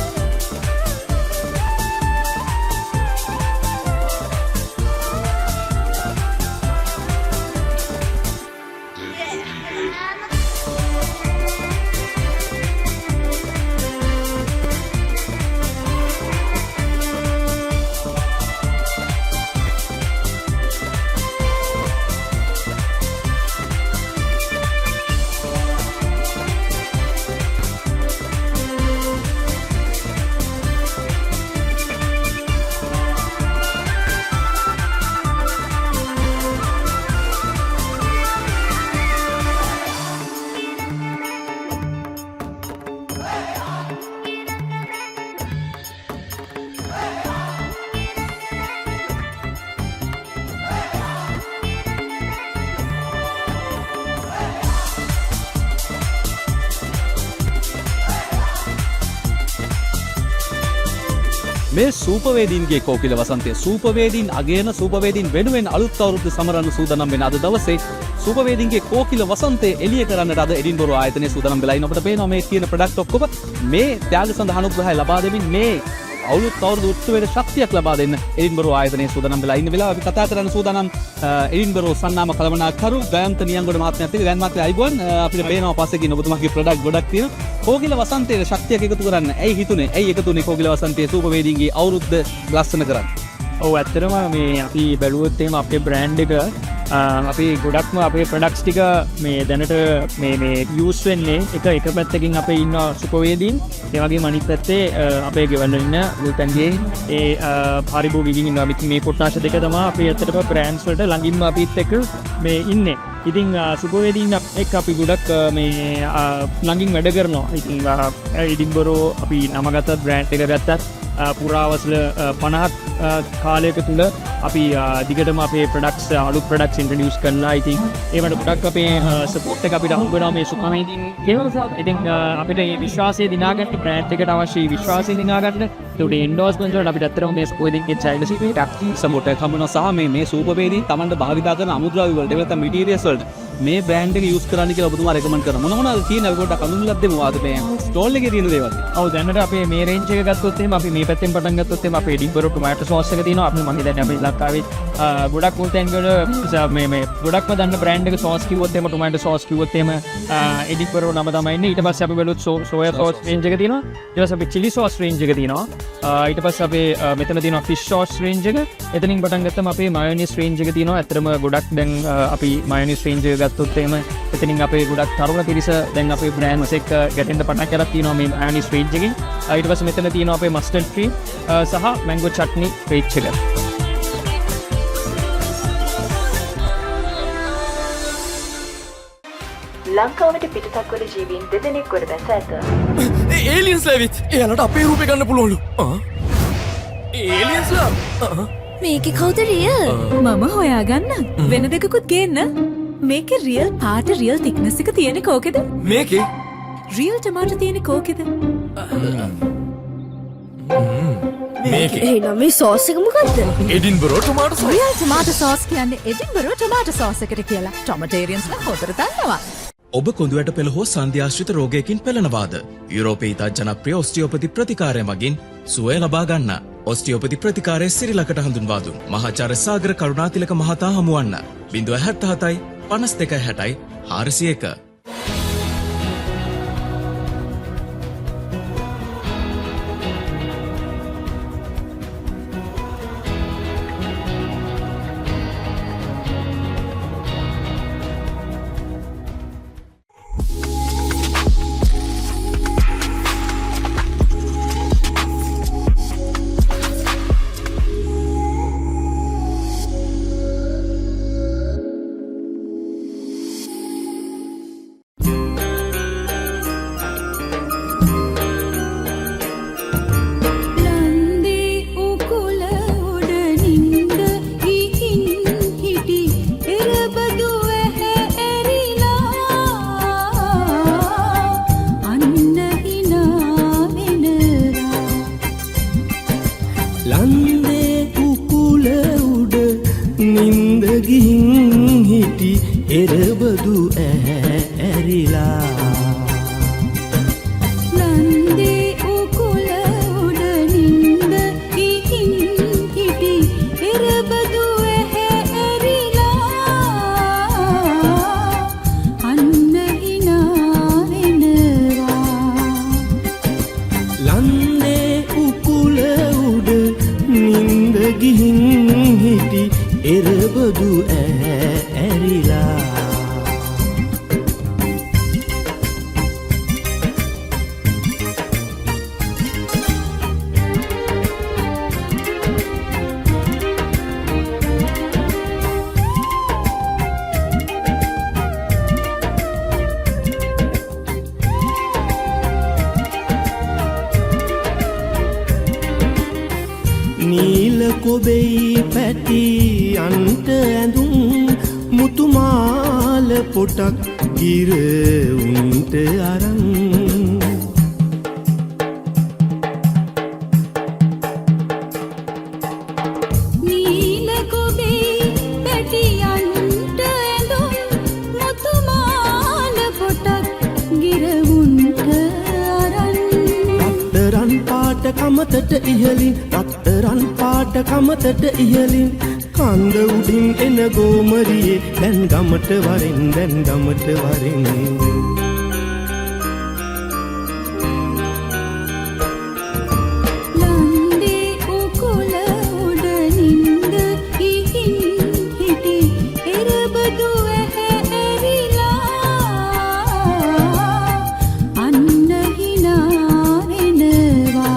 Speaker 5: මේ සූපවේදීන්ගේ කෝකිල වසන්තය සූපවේදීන් අගයන සූපවේදීන් වෙනුවෙන් අලුත් අවුරුද්ද සමරන්න සූදානම් වෙන අද දවසේ සූපවේදීන්ගේ කෝකිල වසන්තය එළිය කරන්නට අද එඩින්බරෝ ආයතනයේ සූදානම් වෙලා ඉන්න ඔබට පේනවා මේ තියෙන ප්‍රොඩක්ට් ඔක්කොම මේ ත්‍යාග සඳහා අනුග්‍රහය ලබා දෙමින් මේ අවුරුත් අවුරුදු උත්සවයට ශක්තියක් ලබා දෙන්න එඩින්බරෝ ආයතනයේ සූදානම් වෙලා ඉන්න වෙලාව අපි කතා කරන්න සූදානම් එඩින්බරෝ සන්නාම කළමනාකරු ගයන්ත නියංගොඩ මහත්මයාත් එක්ක ගයන්ත මහත්මයා අයිබෝන් අපිට පේනවා පස්සේ කියන ඔබතුමාගේ ප්‍රොඩක්ට් ගොඩක් තියෙනවා කෝකිල වසන්තයේ ශක්තියක් එකතු කරන්න ඇයි හිතුනේ ඇයි එකතු වුනේ කෝකිල වසන්තයේ සූපවේදීන්ගේ අවුරුද්ද ලස්සන කරන්න
Speaker 6: ඔව් ඇත්තටම මේ අපි බැලුවොත් එහෙම අපේ බ්‍රෑන්ඩ් එක අපි ගොඩක්ම අපේ ප්‍රොඩක්ට්ස් ටික මේ දැනට මේ යූස් වෙන්නේ එක පැත්තකින් අපේ ඉන්න සුපවේදීන් ඒ වගේම අනිත් පැත්තේ අපේ ගෙවල් වල ඉන්න ගුල්තන්ගේ ඒ පරිභෝගිකින් ඉන්නවා මේ කොට්ටාශ දෙක තමයි අපි ඇත්තටම බ්‍රෑන්ඩ්ස් වලට ළඟින්ම අපිත් එක්ක මේ ඉන්නේ ඉතින් සුපවේදීන් එක්ක අපි ගොඩක් මේ ළඟින් වැඩ කරනවා ඉතින් එඩින්බරෝ අපි නමගත බ්‍රෑන්ඩ් එක ගත්තත් පුරාවසල 50 කාලයක තුල අපි දිගටම අපේ ප්‍රොඩක්ට්ස් අලුත් ප්‍රොඩක්ට්ස් ඉන්ට්‍රොඩියුස් කරලා ඉතින් ඒවට ගොඩක් අපේ සපෝට් එක අපිට හම්බ වෙනවා මේ සුපවේදීන් කියලා ඉතින් අපිට මේ විශ්වාසය දිනාගන්න බ්‍රෑන්ඩ් එකට අවශ්‍ය විශ්වාසය දිනාගන්න ඒකට එන්ඩෝස්මන්ට් වලට අපිට ඇත්තටම මේ සුපවේදීන්ගේ චයිල්ඩ්ෂිප් එකක්
Speaker 5: සපෝට් එක හම්බ වෙනවා සහ මේ සූපවේදීන් Tamanට භාවිතා කරන අමුද්‍රව්‍ය වලට ඒවත් මැටීරියල්ස් වලට මේ බ්‍රෑන්ඩ් එක යූස් කරන්න කියලා ඔබතුමා රෙකමන්ඩ් කරනවා මොන මොනවද තියෙන්නේ අපි පොඩ්ඩක් අඳුන්ලක් දෙමු ආද මේ ස්ටෝල් එකේ තියෙන දේවල්
Speaker 6: ඔව් දැනට අපේ මේ රේන්ජ් එක ගත්තොත් එහෙම අපි මේ පැත්තෙන් පටන් ගත්තොත් එහෙම අපේ එඩින්බරෝ ටොමැටෝ සෝස් එක තියෙනවා අපි මම හිතන්නේ අපේ ලංකාවේ ගොඩක් උන්ටෙන් වල මේ ගොඩක්ම දන්න බ්‍රෑන්ඩ් එක සෝස් කිව්වොත් එහෙම ටොමැටෝ සෝස් කිව්වොත් එහෙම එඩින්බරෝ නම තමයි ඉන්නේ ඊට පස්සේ අපි බලුවොත් සෝයා සෝස් රේන්ජ් එක තියෙනවා ඊට පස්සේ අපි චිලි සෝස් රේන්ජ් එක තියෙනවා ඊට පස්සේ අපේ මෙතන තියෙනවා ෆිෂ් සෝස් රේන්ජ් එක එතනින් පටන් ගත්තම අපේ මයොනීස් රේන්ජ් එක තියෙනවා ඇත්තටම ගොඩක් දැන් අපි මයොනීස් රේන්ජ් එක ගත්තොත් එහෙම එතනින් අපේ ගොඩක් තරුණ පිරිස දැන් අපේ බ්‍රෑන්ඩ්ස් එක්ක ගැටෙන්න පටන් ගලා තියෙනවා මේ මයොනීස් රේන්ජ් එකකින් ඊට පස්සේ මෙතන තියෙනවා අපේ මස්ටර්ඩ් ක්‍රීම් සහ මැංගෝ චට්නි රේන්ජ් එක
Speaker 7: ලංකාවට පිටතක් වල ජීවීන් දෙදෙනෙක් ගොඩ බැස ඇත.
Speaker 8: ඒලියන්ස් ලැවිත් එයාලට අපේ රූපේ ගන්න පුළුවන්ලු. ඒලියන්ස්ලා
Speaker 9: මේකේ කවුද රියල්? මම හොයාගන්න. වෙන දෙකකුත් ගේන්න. මේකේ රියල් පාට රියල් තික්නස් එක තියෙන්නේ කෝකේද?
Speaker 8: මේකේ
Speaker 9: රියල් ටොමාටෝ තියෙන්නේ කෝකේද?
Speaker 8: මේකේ
Speaker 9: එහෙනම් මේ සෝස් එක මොකද්ද?
Speaker 8: Edinburgh ටොමාටෝ sauce.
Speaker 9: රියල් ටොමාටෝ සෝස් කියන්නේ එඩින්බරෝ ටොමාටෝ සෝස් එකට කියලා. ටොමටේරියන්ස්ලා හොතර දන්නවා.
Speaker 3: ඔබ කොඳුයට පෙළ හෝ සන්ධ්‍යාශ්‍රිත රෝගයකින් පෙළෙනවාද? යුරෝපයේ ඉතා ජනප්‍රිය ඔස්ටියෝපති ප්‍රතිකාරය මගින් සුවය ලබා ගන්න. ඔස්ටියෝපති ප්‍රතිකාරය සිරිලකට හඳුන්වා දුන් මහාචාර්ය සාගර කරුණාතිලක මහතා හමුවන්න 077 52 60 401.
Speaker 4: හිටි එරබදු ඇරිලා
Speaker 9: නන්දේ උකුල උඩ නින්ද ගිහින් හිටි එරබදු ඇරිලා අන්න හිනා වෙනවා
Speaker 4: ලන්දේ උකුල උඩ නින්ද ගිහින් හිටි එරබදු ඇරිලා නීල කොබෙයි පැටි අන්ට ඇඳුම් මුතුමාල පොටක් ගිර උන්ට අරන්
Speaker 9: නීල කොබේ පැටියන්ට ඇඳුම් මුතුමාල පොටක් ගිරවුන්ට අරන්
Speaker 4: රත්තරන් පාට කමතට ඉහලින් රත්තරන් පාට කමතට ඉහලින් කන්ද උඩින් එන ගෝමරියේ දැන් ගමට වරෙන් දැන් ගමට වරෙන්
Speaker 9: ලන්දේ උකුල උඩ නින්ද ගිහින් හිටි එරබදු ඇරිලා අන්න හිනා වෙනවා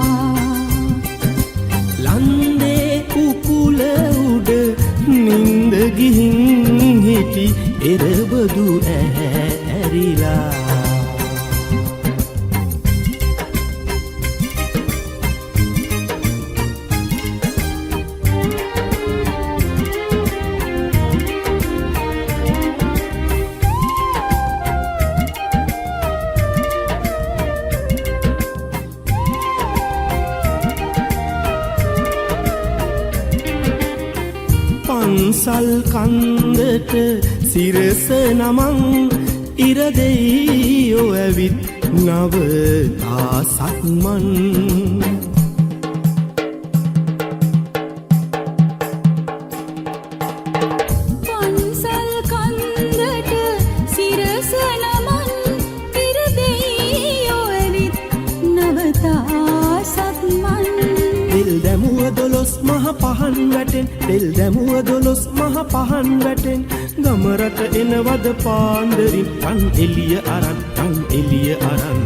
Speaker 4: ලන්දේ උකුල උඩ නින්ද ගිහින් හිටි එරබදු ඇරිලා පන්සල් කන්දට සිරස නමං ඉරදෙයියෝ ඇවිත් නවතා සක්මන්
Speaker 9: පන්සල් කන්දට සිරස නමන් ඉරදෙයියෝ ඇවිත් නවතා සක්මන්
Speaker 4: තෙල් දැමුව දොළොස් මහ පහන් වැටෙන් තෙල් දැමුව දොළොස් මහ පහන් වැටෙන් ගමරට එනවද පාන්දරින් රන් එළිය අරන් රන් එළිය අරන්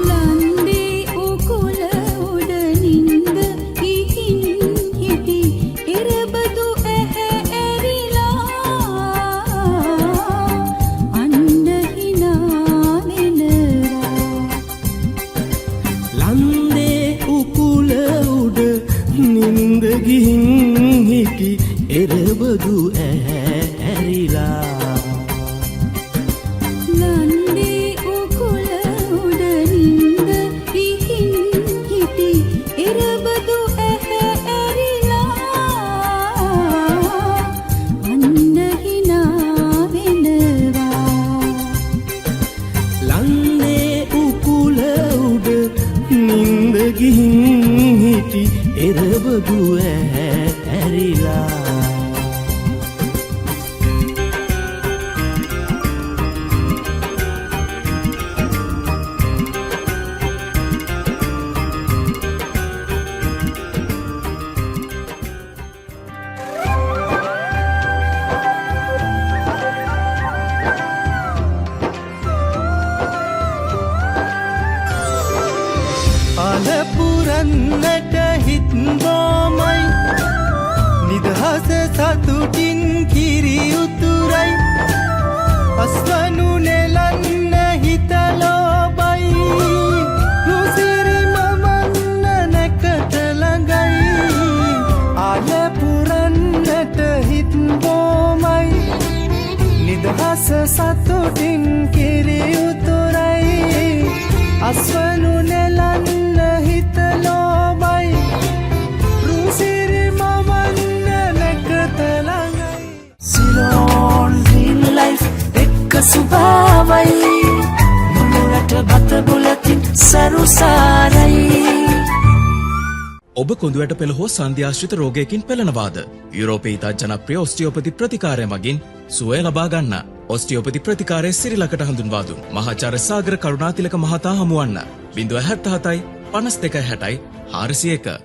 Speaker 9: ලන්දේ උකුල උඩ නින්ද ගිහින් හිටි එරබදු ඇරිලා අන්න හිනා වෙනවා
Speaker 4: ලන්දේ උකුල උඩ නින්ද ගිහින් හිටි එරබදු ඇරිලා
Speaker 9: නන්දේ උකුල උඩ නින්ද ගිහින් හිටි එරබදු ඇරිලා අන්න හිනා වෙනවා
Speaker 4: ලන්දේ උකුල උඩ නින්ද ගිහින් හිටි එරබදු ඇරිලා අලපුරන්නට හිත් බෝමයි නිදහස සතුටින් කිරි උතුරයි අස්වනු නෙලන්න හිතලෝබයි නුසිරි මමන්න නැකට ළඟයි අලපුරන්නට හිත් බෝමයි නිදහස සතුටින් කිරි උතුරයි අස්වනු නෙලන්න හිතලෝබයි සුභාවයි මුලට බත බුලතින් සරුසාරයි
Speaker 3: ඔබ කොඳුයට පෙළ හෝ සන්ධ්‍යාශ්‍රිත රෝගයකින් පෙළෙනවාද? යුරෝපයේ ඉතා ජනප්‍රිය ඔස්ටියෝපති ප්‍රතිකාරය මගින් සුවය ලබා ගන්න. ඔස්ටියෝපති ප්‍රතිකාරය සිරිලකට හඳුන්වා දුන් මහාචාර්ය සාගර කරුණාතිලක මහතා හමුවන්න 077 52 60 401.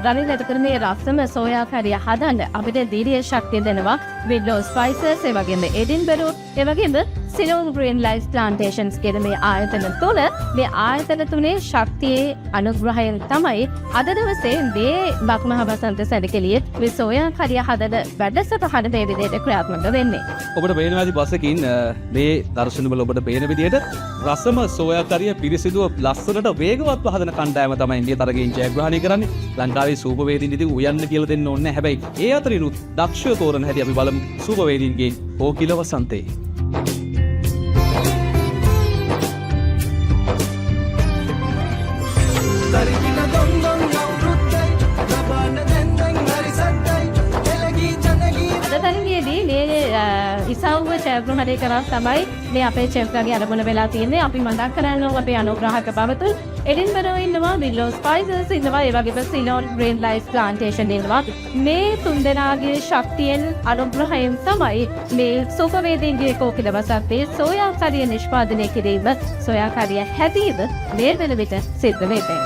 Speaker 1: රනිල් එතකොට මේ රසම සෝයා කරිය හදන්න අපිට දීර්ය ශක්තිය දෙනවා විල්ලෝ ස්පයිසස් ඒ වගේම එඩින්බරෝ ඒ වගේම සිලෝන් ග්‍රීන් ලයිෆ් ප්ලාන්ටේෂන්ස් කියන මේ ආයතන තුන මේ ආයතන තුනේ ශක්තියේ අනුග්‍රහයෙන් තමයි අද දවසේ මේ බක්මහ වසන්ත සැලකෙළියේ මේ සෝයා කරිය හදන වැඩසටහන මේ විදිහට ක්‍රියාත්මක වෙන්නේ.
Speaker 5: ඔබට පේනවාදී පස්සකින් මේ දර්ශන වල ඔබට පේන විදිහට රසම සෝයා කරිය පිරිසිදුව ලස්සනට වේගවත්ව හදන කණ්ඩායම තමයි ඉන්දිය තරගයෙන් ජයග්‍රහණය කරන්නේ. ලංකාවේ සූපවේදීන් ඉතින් උයන්න කියලා දෙන්න ඕනේ. හැබැයි ඒ අතරිනුත් දක්ෂව තෝරන හැටි අපි බලමු සූපවේදීන්ගේ ඕකිල වසන්තේ.
Speaker 1: ඉසව්ව චැවරුහරය කරා තමයි මේ අපේ චෙෆ්ලගේ අරමුණ වෙලා තියෙන්නේ. අපි මතක් කරනවා අපේ අනුග්‍රාහක පවතුන් එඩින්බරෝ ඉන්නවා, විල්ලෝ ස්පයිසස් ඉන්නවා, ඒ වගේම සිලෝන් ග්‍රීන් ලයිෆ් ප්ලාන්ටේෂන් ඉන්නවා. මේ තුන්දෙනාගේ ශක්තියෙන් අනුග්‍රහයෙන් තමයි මේ සූපවේදීන්ගේ කෝකිල වසන්තේ සෝයා කරිය නිෂ්පාදනය කිරීම, සෝයා කරිය හැදීම මේ වෙන විට සිද්ධ වෙන්නේ.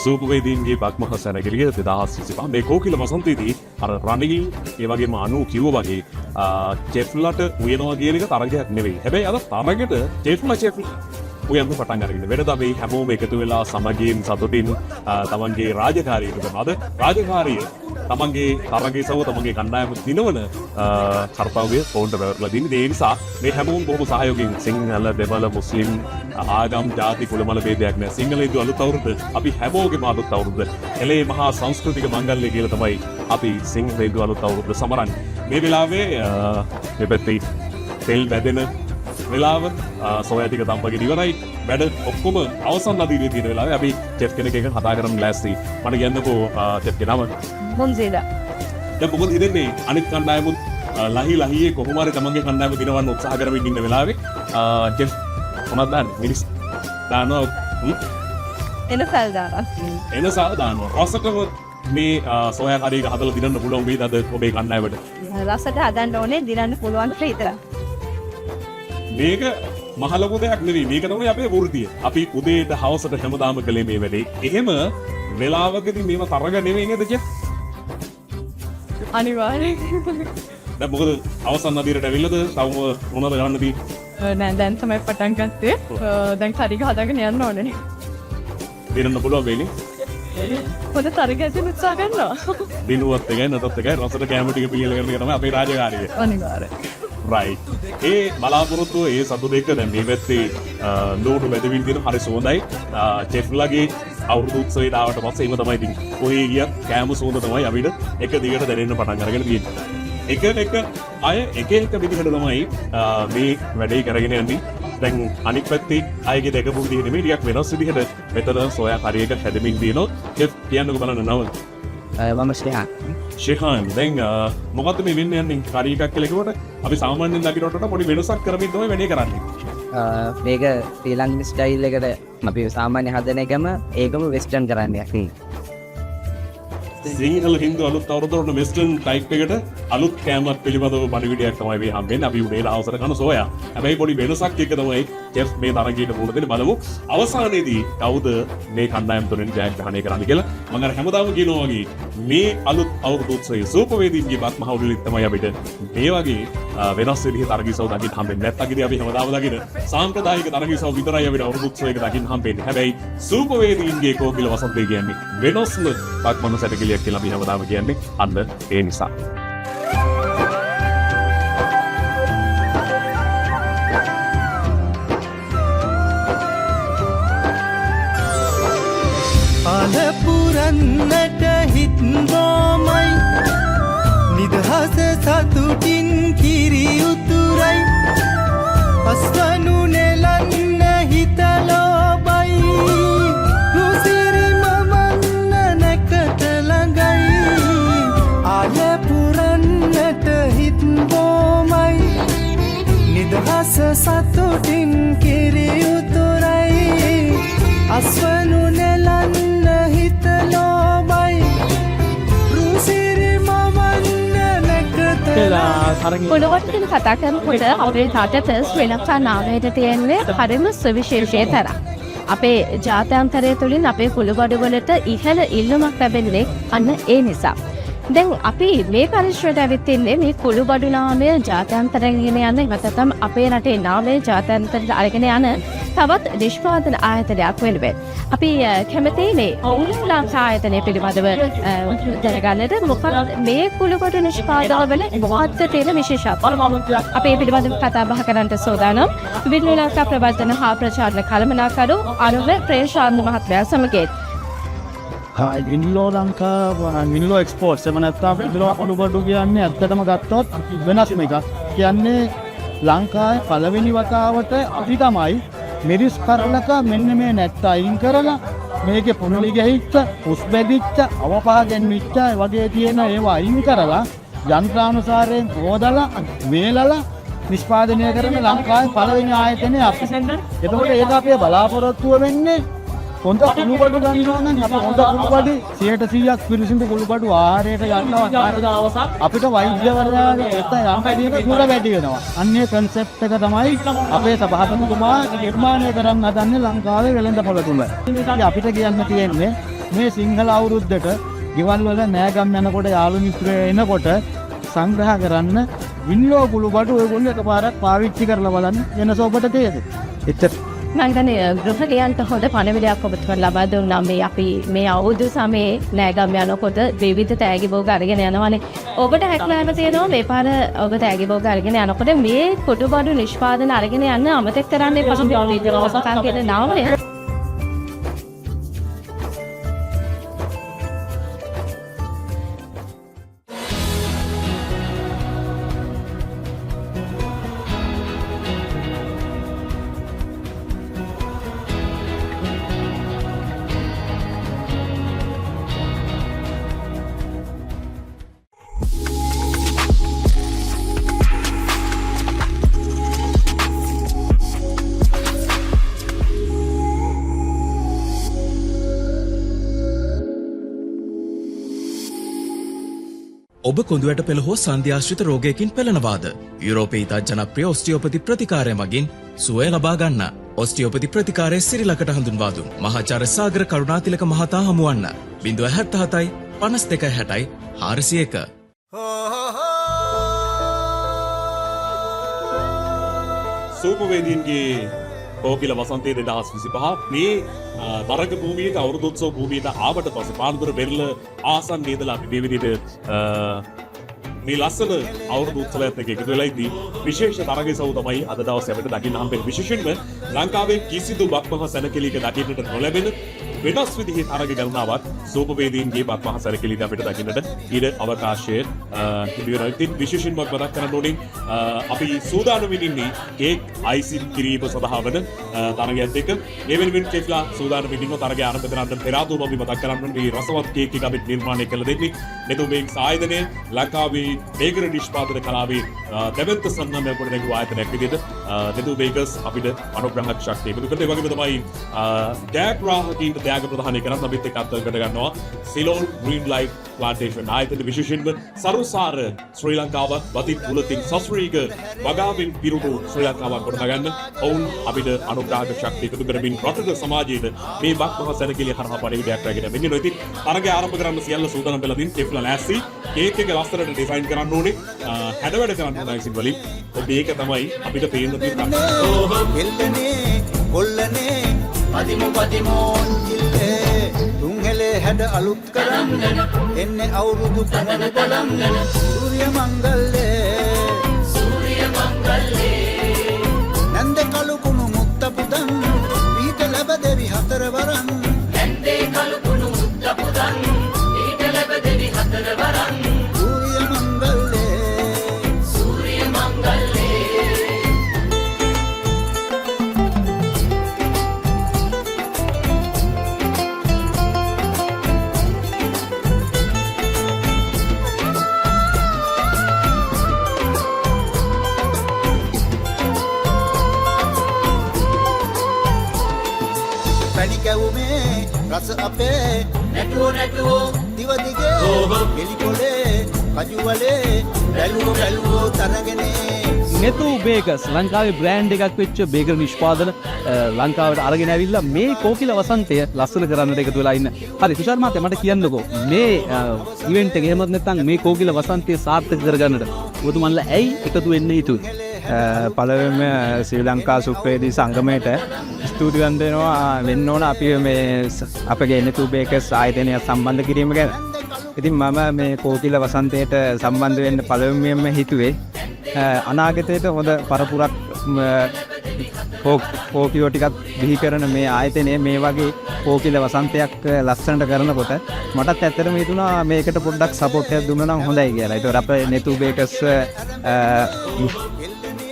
Speaker 2: සූපවේදීන්ගේ බක්මහ සැනගිරිය 2025 මේ කෝකිල වසන්තයේදී අර රනිල් ඒ වගේම අනු කිව්ව වගේ චෙෆ්ලට උයනවා කියන එක තරගයක් නෙවෙයි. හැබැයි අද තරගෙට චෙෆ් උයන්න පටන් අරගෙන වෙනදා මේ හැමෝම එකතු වෙලා සමගියෙන් සතුටින් තමන්ගේ රාජකාරිය කරනවා. අද රාජකාරිය තමන්ගේ තරගයේ සව තමන්ගේ කණ්ඩායම දිනවන කර්තව්‍ය පොන්ට බැලලා දින්නේ. ඒ නිසා මේ හැමෝම බොහොම සහයෝගයෙන් සිංහල, දෙමළ, මුස්ලිම් ආගම්, ජාති, කුලමල ભેදයක් නැහැ. සිංහලයේ අලුත් අවුරුද්ද අපි හැමෝගෙම අලුත් අවුරුද්ද. එලේ මහා සංස්කෘතික මංගල්‍ය කියලා තමයි අපි සිංහලයේ අලුත් අවුරුද්ද සමරන්නේ. මේ වෙලාවේ මේ පැත්තේ තෙල් බැදෙන වෙලාව සෝයා ටික තම්පගෙන ඉවරයි. වැඩ ඔක්කොම අවසන් අදිරියේ තියෙන වෙලාවේ අපි චෙෆ් කෙනෙක් එක කතා කරන්න ලෑස්ති. මට කියන්නකෝ චෙෆ් ගේ නම.
Speaker 1: මොන්සේලා.
Speaker 2: දැන් මොකද හිතන්නේ අනිත් කණ්ඩායමුත් ලහියේ කොහොම හරි තමන්ගේ කණ්ඩායම දිනවන්න උත්සාහ කරමින් ඉන්න වෙලාවේ චෙෆ් මොනවද දාන්නේ? මිරිස් දානවා.
Speaker 1: එනසල් දානවා.
Speaker 2: එනසල් දානවා. රසටම මේ සෝයා කරියක හදලා දිනන්න පුළුවන් වේද අද ඔබේ කණ්ඩායමට?
Speaker 1: රසට හදන්න ඕනේ දිනන්න පුළුවන් කියලා හිතලා.
Speaker 2: මේක මහ ලොකු දෙයක් නෙවෙයි. මේක තමයි අපේ වෘත්තිය. අපි උදේට හවසට හැමදාම කළේ මේ වැඩේ. එහෙම වෙලාවකදී මේව තරග නෙවෙයි නේද චෙෆ්?
Speaker 1: අනිවාර්යයෙන්.
Speaker 2: දැන් මොකද අවසන් අදිරට ඇවිල්ලාද? තවම මොනවද ගන්න තියෙන්නේ?
Speaker 1: නෑ දැන් තමයි පටන් ගත්තේ. දැන් කරික හදාගෙන යන්න ඕනේ.
Speaker 2: දිනන්න පුළුවන් වෙන්නේ.
Speaker 1: පොඩ තරගයෙන් උත්සාහ කරනවා.
Speaker 2: දිනුවත් එකයි නැතත් එකයි රසට කැම ටික පිළියෙල කරන එක තමයි අපේ රාජකාරිය.
Speaker 1: අනිවාර්යයෙන්.
Speaker 2: රයිට්. ඒ බලාපොරොත්තුව ඒ සතුට එක්ක දැන් මේ පැත්තේ ලෝඩු වැදවින් තියෙන හරි සුවඳයි. චෙෆ්ලාගේ අවුරුදු උත්සවයට ආවට පස්සේ එහෙම තමයි ඉතින් කොහේ ගියත් කැම සුවඳ තමයි අපිට එක දිගට දැනෙන්න පටන් අරගෙන තියෙන්නේ. එක අය එක විදිහට තමයි මේ වැඩේ කරගෙන යන්නේ. දැන් අනිත් පැත්තේ අයගේ දැකපු විදිහ නෙමෙයි ටිකක් වෙනස් විදිහට මෙතන සෝයා කරියක හැදෙමින් තියෙනවා. චෙෆ් කියන්නකෝ බලන්න නම.
Speaker 6: මම
Speaker 2: ශිහාන් දැන් මොකද්ද මේ වෙන්න යන්නේ කරිය එකක් කියලා කිව්වට අපි සාමාන්‍යයෙන් දකින්නට වඩා පොඩි වෙනසක් කරමින් තමයි වැඩේ කරන්නේ.
Speaker 6: මේක ශ්‍රී ලංකන් ස්ටයිල් එකට අපි සාමාන්‍ය හදන එකම ඒකම වෙස්ටර්න් කරන්න යන්නේ.
Speaker 2: සිංහල හින්දු අලුත් අවුරුද්දට වෙස්ටර්න් ටයිප් එකට අලුත් කෑමක් පිළිබඳව පණිවිඩයක් තමයි මේ හම්බෙන්නේ. අපි උදේට අවසර කරන සෝයා. හැබැයි පොඩි වෙනසක් එක තමයි චෙෆ් මේ තරගයට මුහුණ දෙන්න බලමු. අවසානයේදී කවුද මේ කණ්ඩායම තුනෙන් ජයග්‍රහණය කරන්නේ කියලා. මම අර හැමදාම කියනවා වගේ මේ අලුත් අවුරුදු උත්සවයේ සූපවේදීන්ගේ බත් මහවුරුලිත් තමයි අපිට මේ වගේ වෙනස් විදිහේ තරගීසව දකින්න හම්බෙන්නේ. නැත්නම් අපි හැමදාම දකින සාම්ප්‍රදායික තරගීසව විතරයි අපිට අවුරුදු උත්සවයක දකින්න හම්බෙන්නේ. හැබැයි සූපවේදීන්ගේ කෝකිල වසන්තය කියන්නේ වෙනස්ම බක්මන සැටකිලියක් කියලා අපි හැමදාම කියන්නේ අන්න ඒ නිසා.
Speaker 4: අලපුරන්නට හිත්බෝමයි නිදහස සතුටින් කිරි උතුරයි අස්වනු නෙලන්න හිතලෝබයි නුසිරි මමන්න නැකට ළඟයි අලපුරන්නට හිත්බෝමයි නිදහස සතුටින් කිරි උතුරයි අස්වනු නෙලන්න
Speaker 1: පොළොවට ගැන කතා කරනකොට අපේ රටට ශ්‍රී ලංකා නාමයට තියෙන්නේ හරිම සුවිශේෂී තරම්. අපේ ජාත්‍යන්තරය තුළින් අපේ කුළුබඩුවලට ඉහළ ඉල්ලුමක් ලැබෙන්නේ අන්න ඒ නිසා. දැන් අපි මේ පරිශ්‍රයට ඇවිත් ඉන්නේ මේ කුළුබඩු නාමය ජාත්‍යන්තරයෙන් යන නැත්නම් අපේ රටේ නාමය ජාත්‍යන්තරයට අරගෙන යන තවත් නිෂ්පාදන ආයතනයක් වෙනුවෙන්. අපි කැමති මේ ලංකා ආයතනය පිළිබඳව දැනගන්නට මොකක්ද මේ කුළුබඩු නිෂ්පාදනවල මොකක්ද තියෙන විශේෂත්වය? අපි මේ පිළිබඳව කතා බහ කරන්නට සූදානම් විවිධ ලංකා ප්‍රවර්තන හා ප්‍රචාරණ කළමනාකරු අනුව ප්‍රේෂාන්ත මහත්මයා සමග.
Speaker 11: ඉන්ලෝ ලංකා මිල්ලෝ එක්ස්පෝර්ට් එම නැත්නම් ඉන්ලෝ කුළුබඩු කියන්නේ ඇත්තටම ගත්තොත් වෙනස්ම එකක්. කියන්නේ ලංකාවේ පළවෙනි වතාවට අපි තමයි මිරිස් කරලක මෙන්න මේ නැත්ත අයින් කරලා මේකේ පුනලි ගහිච්ච, උස් බැදිච්ච, අවපහ ගැන්විච්ච වගේ තියෙන ඒවා අයින් කරලා යන්ත්‍රානුසාරයෙන් හොදලා වේලලා නිෂ්පාදනය කරන ලංකාවේ පළවෙනි ආයතනය අපි. එතකොට ඒක අපේ බලාපොරොත්තුව වෙන්නේ හොඳ කුළුබඩු ගන්නවා නම් අපි හොඳ කුළුබඩු 100% පිරිසිදු කුළුබඩු ආහාරයට ගන්නවා අපිට වෛද්‍යවරයාගේ යම් දුර වැඩි වෙනවා. අන්නේ concept එක තමයි අපේ සභාපතිතුමා නිර්මාණය කරන්න හදන්නේ ලංකාවේ වෙළඳපොළ තුල. අපිට කියන්න තියෙන්නේ මේ සිංහල අවුරුද්දට ගෙවල් වල නෑගම් යනකොට යාළු මිත්‍රයෝ එනකොට සංග්‍රහ කරන්න වින්ලෝ කුළුබඩු ඔයගොල්ලෝ එකපාරක් පාවිච්චි කරලා බලන්න වෙනස ඔබට තේරෙයි. එච්චර
Speaker 1: මම හිතන්නේ ගෘහණියන්ට හොඳ පණිවිඩයක් ඔබතුමා ලබා දුන්නා. මේ අපි මේ අවුරුදු සමයේ නෑගම් යනකොට විවිධ තෑගි භෝග අරගෙන යනවානේ. ඔබට හැකියාව තියෙනවා මේ පාර ඔබ තෑගි භෝග අරගෙන යනකොට මේ කුළුබඩු නිෂ්පාදන අරගෙන යන්න අමතක කරන්න එපා. පසුබිම් නාමය
Speaker 3: ඔබ කොඳුයට පෙළ හෝ සන්ධ්‍යාශ්‍රිත රෝගයකින් පෙළෙනවාද? යුරෝපයේ ඉතා ජනප්‍රිය ඔස්ටියෝපති ප්‍රතිකාරය මගින් සුවය ලබා ගන්න. ඔස්ටියෝපති ප්‍රතිකාරය සිරිලකට හඳුන්වා දුන් මහාචාර්ය සාගර කරුණාතිලක මහතා හමුවන්න 077 52 60 401.
Speaker 2: සූපවේදීන්ගේ කෝකිල වසන්තය 2025 මේ තරග භූමියට අවුරුදු උත්සව භූමියට ආවට පස්සේ පානදුර බෙරළ ආසන්නයේ ඉඳලා අපි මේ විදිහට මේ ලස්සන අවුරුදු උත්සවයත් එක්ක එකතු වෙලා ඉදී විශේෂ තරගයසව තමයි අද දවසේ අපිට දකින්න හම්බෙන්නේ. විශේෂයෙන්ම ලංකාවේ කිසිදු බක්මහ සැනකෙලියක දකින්නට නොලැබෙන වෙනස් විදිහේ තරග ගණනාවක් සූපවේදීන්ගේ බක්මහ සැනකෙලියද අපිට දකින්නට ඉඩ අවකාශය තිබෙනවා. ඉතින් විශේෂයෙන්ම මතක් කරන්න ඕනේ අපි සූදානම් වෙන්නේ කේක් අයිසින් කිරීම සඳහා වන තරගයත් එක්ක. ඒ වෙනුවෙන් කෙෆ්ලා සූදානම් වෙන්නේ තරගය ආරම්භ කරන්න පෙර ආතුව අපි මතක් කරන්න ඕනේ මේ රසවත් කේක් එක අපිට නිර්මාණය කළ දෙන්නේ. මෙතුමේ සායතනය ලංකාවේ බේකරි නිෂ්පාදන කලාවේ දෙවන්ත සම්මානයක් කොට නැගුව ආයතනයක් විදිහට නෙතු බේකර්ස් අපිට අනුග්‍රහක ශක්තිය එකතු කරන. ඒ වගේම තමයි ජයග්‍රාහකීන්ට ත්‍යාග ප්‍රදානය කරත් අපිත් එක්ක අත්කර ගන්නවා සිලෝන් ග්‍රීන් ලයිෆ් ප්ලාන්ටේෂන් ආයතන විශේෂයෙන්ම සරුසාර ශ්‍රී ලංකාව වතිත් පුලතින් සස්ත්‍රීක වගාවෙන් පිරුණු ශ්‍රී ලංකාවක් ගොඩනගන්න ඔවුන් අපිට අනුග්‍රාහක ශක්තිය එකතු කරමින් රටක සමාජයට මේ වක් මහ සැනකෙළිය හරහා පරිවිඩයක් රැගෙන මෙන්න ඉතින් තරගය ආරම්භ කරන්න සියල්ල සූදානම් වෙලා තින් ටෙෆ්ලා ලෑස්ති කේක් එක ලස්සනට ඩිසයින් කරන්න ඕනේ හැඩ වැඩ කරන්න ඕනේ ඉතින් වලින් ඔබ මේක තමයි අපිට පේන්න තියෙන
Speaker 4: එල්ලනේ කොල්ලනේ පදිමෝ ඉල්ලේ තුන්හෙලේ හැඩ අලුත් කරන්න එන්නේ අවුරුදු පමණ බලන්න සූර්ය මංගල්ලේ නන්ද කළු කුණු මුක්ත පුදන් පීත ලැබ දෙවි හතර වරන් නන්දේ කළු කුණු මුක්ත පුදන් පීත ලැබ දෙවි හතර වරන් සූර්ය මංගල්ලේ රස අපේ නැටුවෝ දිවදිගේ එලිකොලේ කජුවලේ බැලුවෝ තරගනේ
Speaker 5: නෙතු බේකර්ස් ලංකාවේ බ්‍රෑන්ඩ් එකක් වෙච්ච බේකර් නිෂ්පාදන ලංකාවට අරගෙන ඇවිල්ලා මේ කෝකිල වසන්තය ලස්සන කරන්නට එකතු වෙලා ඉන්න. හරි තුෂාර් මහත්තයා මට කියන්නකෝ මේ ඉවෙන්ට් එක එහෙමත් නැත්නම් මේ කෝකිල වසන්තය සාර්ථක කරගන්නට ඔබතුමන්ලා ඇයි එකතු වෙන්න හිතුවේ?
Speaker 11: පළවෙනිම ශ්‍රී ලංකා සුප්‍රේදී සංගමයට ස්තුතිවන්ත වෙනවා වෙන්න ඕන අපි මේ අපගේ නෙතු බේකර්ස් ආයතනය සම්බන්ධ කිරීම ගැන. ඉතින් මම මේ කෝකිල වසන්තයට සම්බන්ධ වෙන්න පළවෙනිම හිතුවේ අනාගතයට හොඳ පරපුරක් කෝකිලෝ ටිකක් බිහි කරන මේ ආයතනය මේ වගේ කෝකිල වසන්තයක් ලස්සනට කරනකොට මටත් ඇත්තටම හිතුණා මේකට පොඩ්ඩක් සපෝට් එකක් දුන්නා නම් හොඳයි කියලා. ඒතකොට අපේ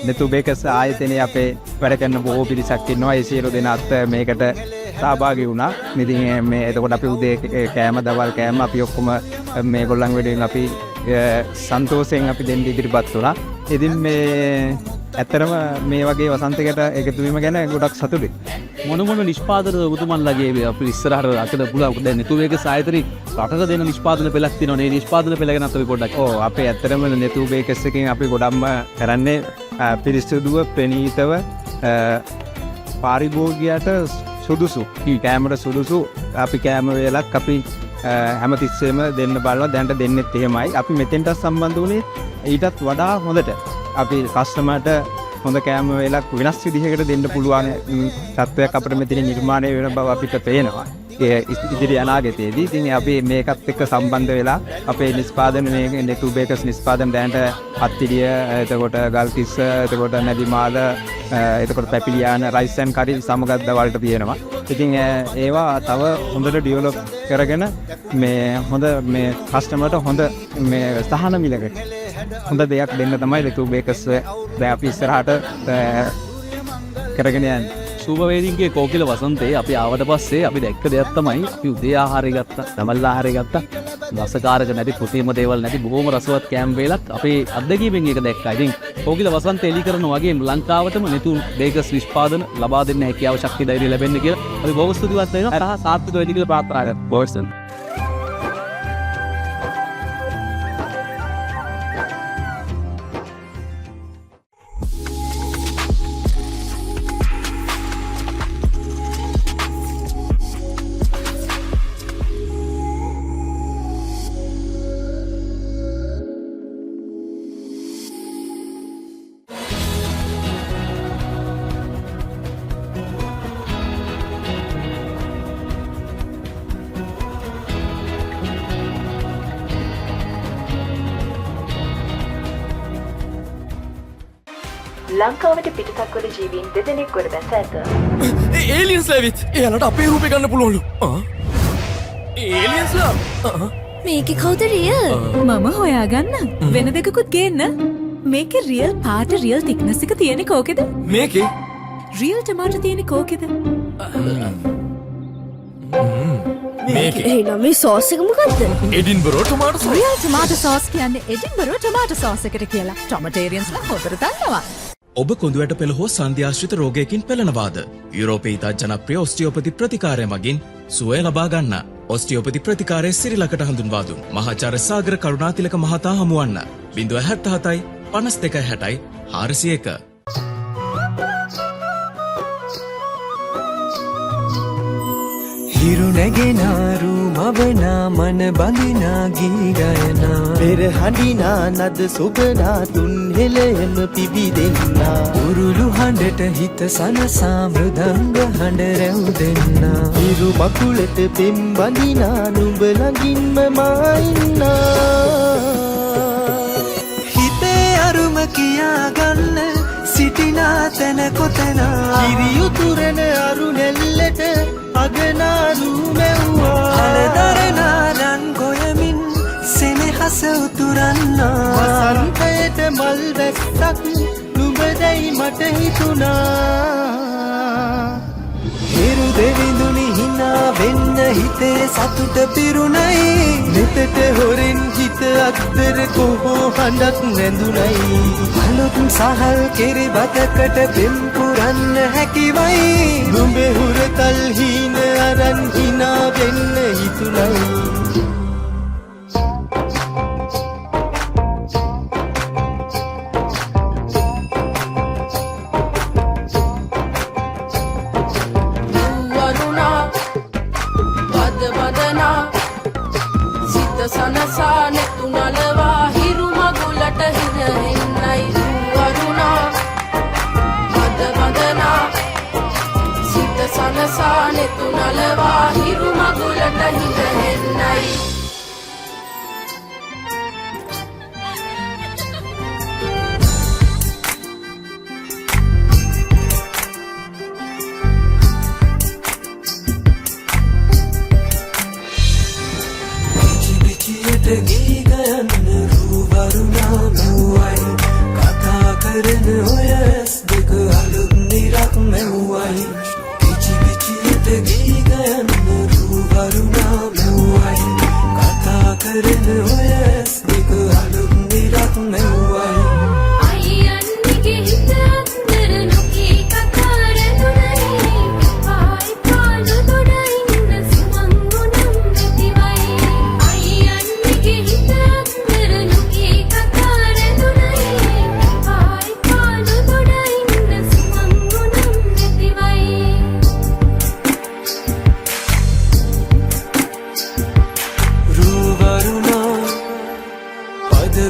Speaker 11: නෙතු බේකර්ස් ආයතනයේ අපේ වැඩ කරන බොහෝ පිරිසක් ඉන්නවා. ඒ සියලු දෙනාත් මේකට සහභාගී වුණා. ඉතින් මේ එතකොට අපි උදේ කෑම දවල් කෑම අපි ඔක්කොම මේගොල්ලන් වෙනුවෙන් අපි සන්තෝෂයෙන් අපි දෙන්න ඉදිරිපත් වුණා. ඉතින් මේ ඇත්තරම මේ වගේ වසන්තයකට එකතු වීම ගැන ගොඩක් සතුටුයි.
Speaker 5: මොන නිෂ්පාදන ඔබතුමන්ලාගේ අපි ඉස්සරහට අකද පුළුවන් දැන් නෙතු බේකර්ස් ආයතනයේ රටට දෙන නිෂ්පාදන පෙළක් තියෙනවා. මේ නිෂ්පාදන පෙළ ගැන අපි පොඩ්ඩක්.
Speaker 11: ඔව් අපේ ඇත්තරම නෙතු බේකර්ස් එකෙන් අපි ගොඩක්ම කරන්නේ පිරිසිදුව ප්‍රණීතව පාරිභෝගිකයට සුදුසු කෑමට සුදුසු අපි කෑම වේලක් අපි හැමතිස්සෙම දෙන්න බලනවා. දැනට දෙන්නෙත් එහෙමයි. අපි මෙතෙන්ට සම්බන්ධ වුණේ ඊටත් වඩා හොඳට අපි කස්ටමර්ට හොඳ කෑම වේලක් වෙනස් විදිහකට දෙන්න පුළුවන් තත්ත්වයක් අපිට මෙතන නිර්මාණය වෙන බව අපිට පේනවා. ඒ ඉදිරි අනාගතයේදී ඉතින් අපි මේකත් එක්ක සම්බන්ධ වෙලා අපේ නිෂ්පාදන මේ නෙතු බේකර්ස් නිෂ්පාදන දැනට අත්තිරිය එතකොට ගල්කිස්ස එතකොට නැදිමාල එතකොට පැපිලියාන රයිස් ඇන් කරි සමගත් වලට තියෙනවා. ඉතින් ඒවා තව හොඳට ඩිවලොප් කරගෙන මේ හොඳ මේ කස්ටමර්ට හොඳ මේ සහන මිලකට හොඳ දෙයක් දෙන්න තමයි නෙතු බේකර්ස් දැන් අපි ඉස්සරහට කරගෙන යන්නේ.
Speaker 5: සූපවේදීන්ගේ කෝකිල වසන්තේ අපි ආවට පස්සේ අපි දැක්ක දෙයක් තමයි අපි උදේ ආහාරය ගත්තා, දමල් ආහාරය ගත්තා. රසකාරක නැති කෘත්‍රිම දේවල් නැති බොහොම රසවත් කෑම වේලක් අපේ අත්දැකීමෙන් ඒක දැක්කා. ඉතින් කෝකිල වසන්තේ එලි කරන වගේම ලංකාවටම නෙතු බේකර්ස් නිෂ්පාදන ලබා දෙන්න හැකියාව ශක්තිය ධෛර්යය ලැබෙන්න කියලා අපි බොහොම ස්තුතිවන්ත වෙනවා. සාර්ථක වෙන්න කියලා ප්‍රාර්ථනා කරනවා. බොහොම
Speaker 7: ලංකාවට පිටසක්වල ජීවීන් දෙදෙනෙක් ගොඩ බැස ඇත.
Speaker 8: ඒලියන්ස් ලැවිත් එයාලට අපේ රූපේ ගන්න පුළුවන්ලු. ඒලියන්ස්ලා
Speaker 9: මේකේ කවුද රියල්? මම හොයාගන්න. වෙන දෙකකුත් ගේන්න. මේකේ රියල් පාට රියල් තික්නස් එක තියෙන්නේ කෝකේද?
Speaker 8: මේකේ
Speaker 9: රියල් ටොමාටෝ තියෙන්නේ කෝකේද?
Speaker 8: මේකේ
Speaker 9: එහෙනම් මේ සෝස් එක මොකද්ද?
Speaker 8: Edinburgh ටොමාටෝ sauce.
Speaker 9: රියල් ටොමාටෝ සෝස් කියන්නේ එඩින්බරෝ ටොමාටෝ සෝස් එකට කියලා. ටොමටේරියන්ස්ලා හොතර දන්නවා.
Speaker 3: ඔබ කොඳුවැට පෙළ හෝ සන්ධ්‍යාශ්‍රිත රෝගයකින් පෙළෙනවාද? යුරෝපයේ ඉතා ජනප්‍රිය ඔස්ටියෝපති ප්‍රතිකාරය මගින් සුවය ලබා ගන්න. ඔස්ටියෝපති ප්‍රතිකාරය සිරිලකට හඳුන්වා දුන් මහාචාර්ය සාගර කරුණාතිලක මහතා හමුවන්න. 077 52 60 401.
Speaker 8: හිරු නැගෙනාරු මවනා මන බඳිනා ගී ගයනා පෙර හඬිනා නද සොබනා තුන් හෙළයම පිබිදෙන්නා උරුළු හඬට හිත සනසා මෘදංග හඬ රැව් දෙන්නා හිරු මකුලට පෙම් බඳිනා නුඹ ළඟින්ම මා ඉන්නා හිතේ අරුම කියා ගන්න සිටිනා තැන කොතනා කිරියුතුරන අරු නෙල්ලට අගනාරු මෙව්වා හලදරනාරන් ගොයමින් සෙනෙහස උතුරන්නා වසන්තයට මල් වැස්සක් නුඹදැයි මට හිතුනා හිරු දෙවිඳුනි හිනා වෙන්න හිතේ සතුට පිරුණයි මෙතට හොරෙන් හිත අත්තර කොහෝ හඬක් නැඳුනයි අලුත් සහල් කෙරි බතකට පෙම් පුරන්න හැකිවයි නුඹේ හුරතල් හීන අරන් හිනා වෙන්න හිතුනයි
Speaker 10: සනසා නෙතු නලවා හිරු මගුලට හින හෙන්නයි වරුණා මද වදනා සිත සනසා නෙතු නලවා හිරු මගුලට හින හෙන්නයි
Speaker 8: ගී ගයන්න රූවරුණා මෙව්වයි කතා කරන ඔය ඇස් දෙක අලුත් නිරක් මෙව්වයි පිචි පිචියට ගී ගයන්න රූවරුණා මෙව්වයි කතා කරන ඔය ඇස් දෙක අලුත් නිරක් මෙව්වයි අයියන්නිගේ හිත අත්තර නොකී කතා රැඳුනයි ආයි පාළු දොඩින්න සුමංගුණම් නැතිවයි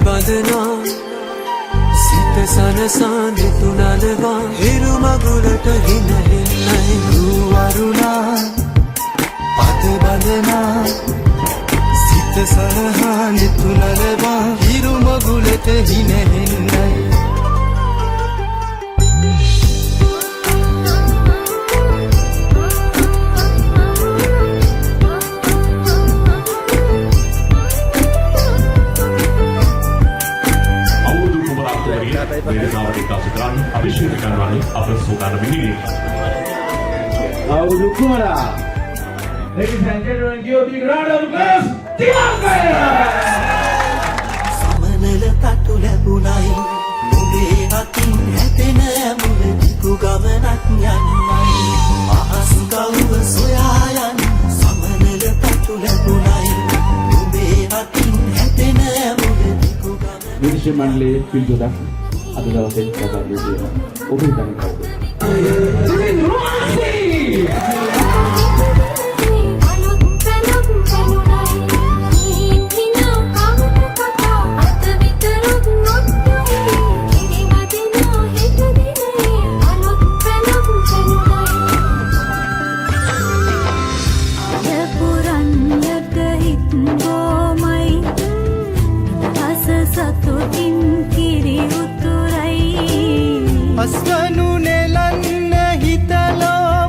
Speaker 8: බඳනා සිත සනසා නෙතු නලවා හිරු මගුලට හින හෙන්නයි රූවරුණා පද බඳනා සිත සනහා නෙතු නලවා හිරු මගුලට හින හෙන්නයි
Speaker 2: වේදනාවට එක්කාසු කරන්න අභිෂේක කරනවානේ අප සෝදාන වෙන්නේ.
Speaker 11: අවුරුදු කුමරා. Ladies and gentlemen, give a big round of applause. Tiwangaya.
Speaker 8: සමනල තටු ලැබුණයි නුඹේ අතින් හැපෙන මුල දිගු ගමනක් යන්නයි අහස් කවුව සොයා යන සමනල තටු ලැබුණයි නුඹේ අතින් හැපෙන මුල දිගු ගමන
Speaker 11: විනිශ්චය මණ්ඩලයේ පිළිතුරක් අද දවසේ ලබා දෙනවා. ඔබේ දැන කවුද?
Speaker 8: අස්වනු නෙලන්න හිතලා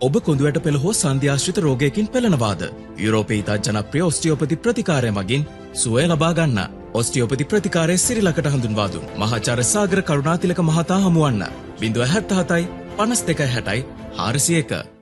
Speaker 3: ඔබ කොඳුයට පෙළ හෝ සන්ධ්‍යාශ්‍රිත රෝගයකින් පෙළෙනවාද? යුරෝපයේ ඉතා ජනප්‍රිය ඔස්ටියෝපති ප්‍රතිකාරය මගින් සුවය ලබා ගන්න. ඔස්ටියෝපති ප්‍රතිකාරය සිරිලකට හඳුන්වා දුන් මහාචාර්ය සාගර කරුණාතිලක මහතා හමුවන්න. 077 52 60 401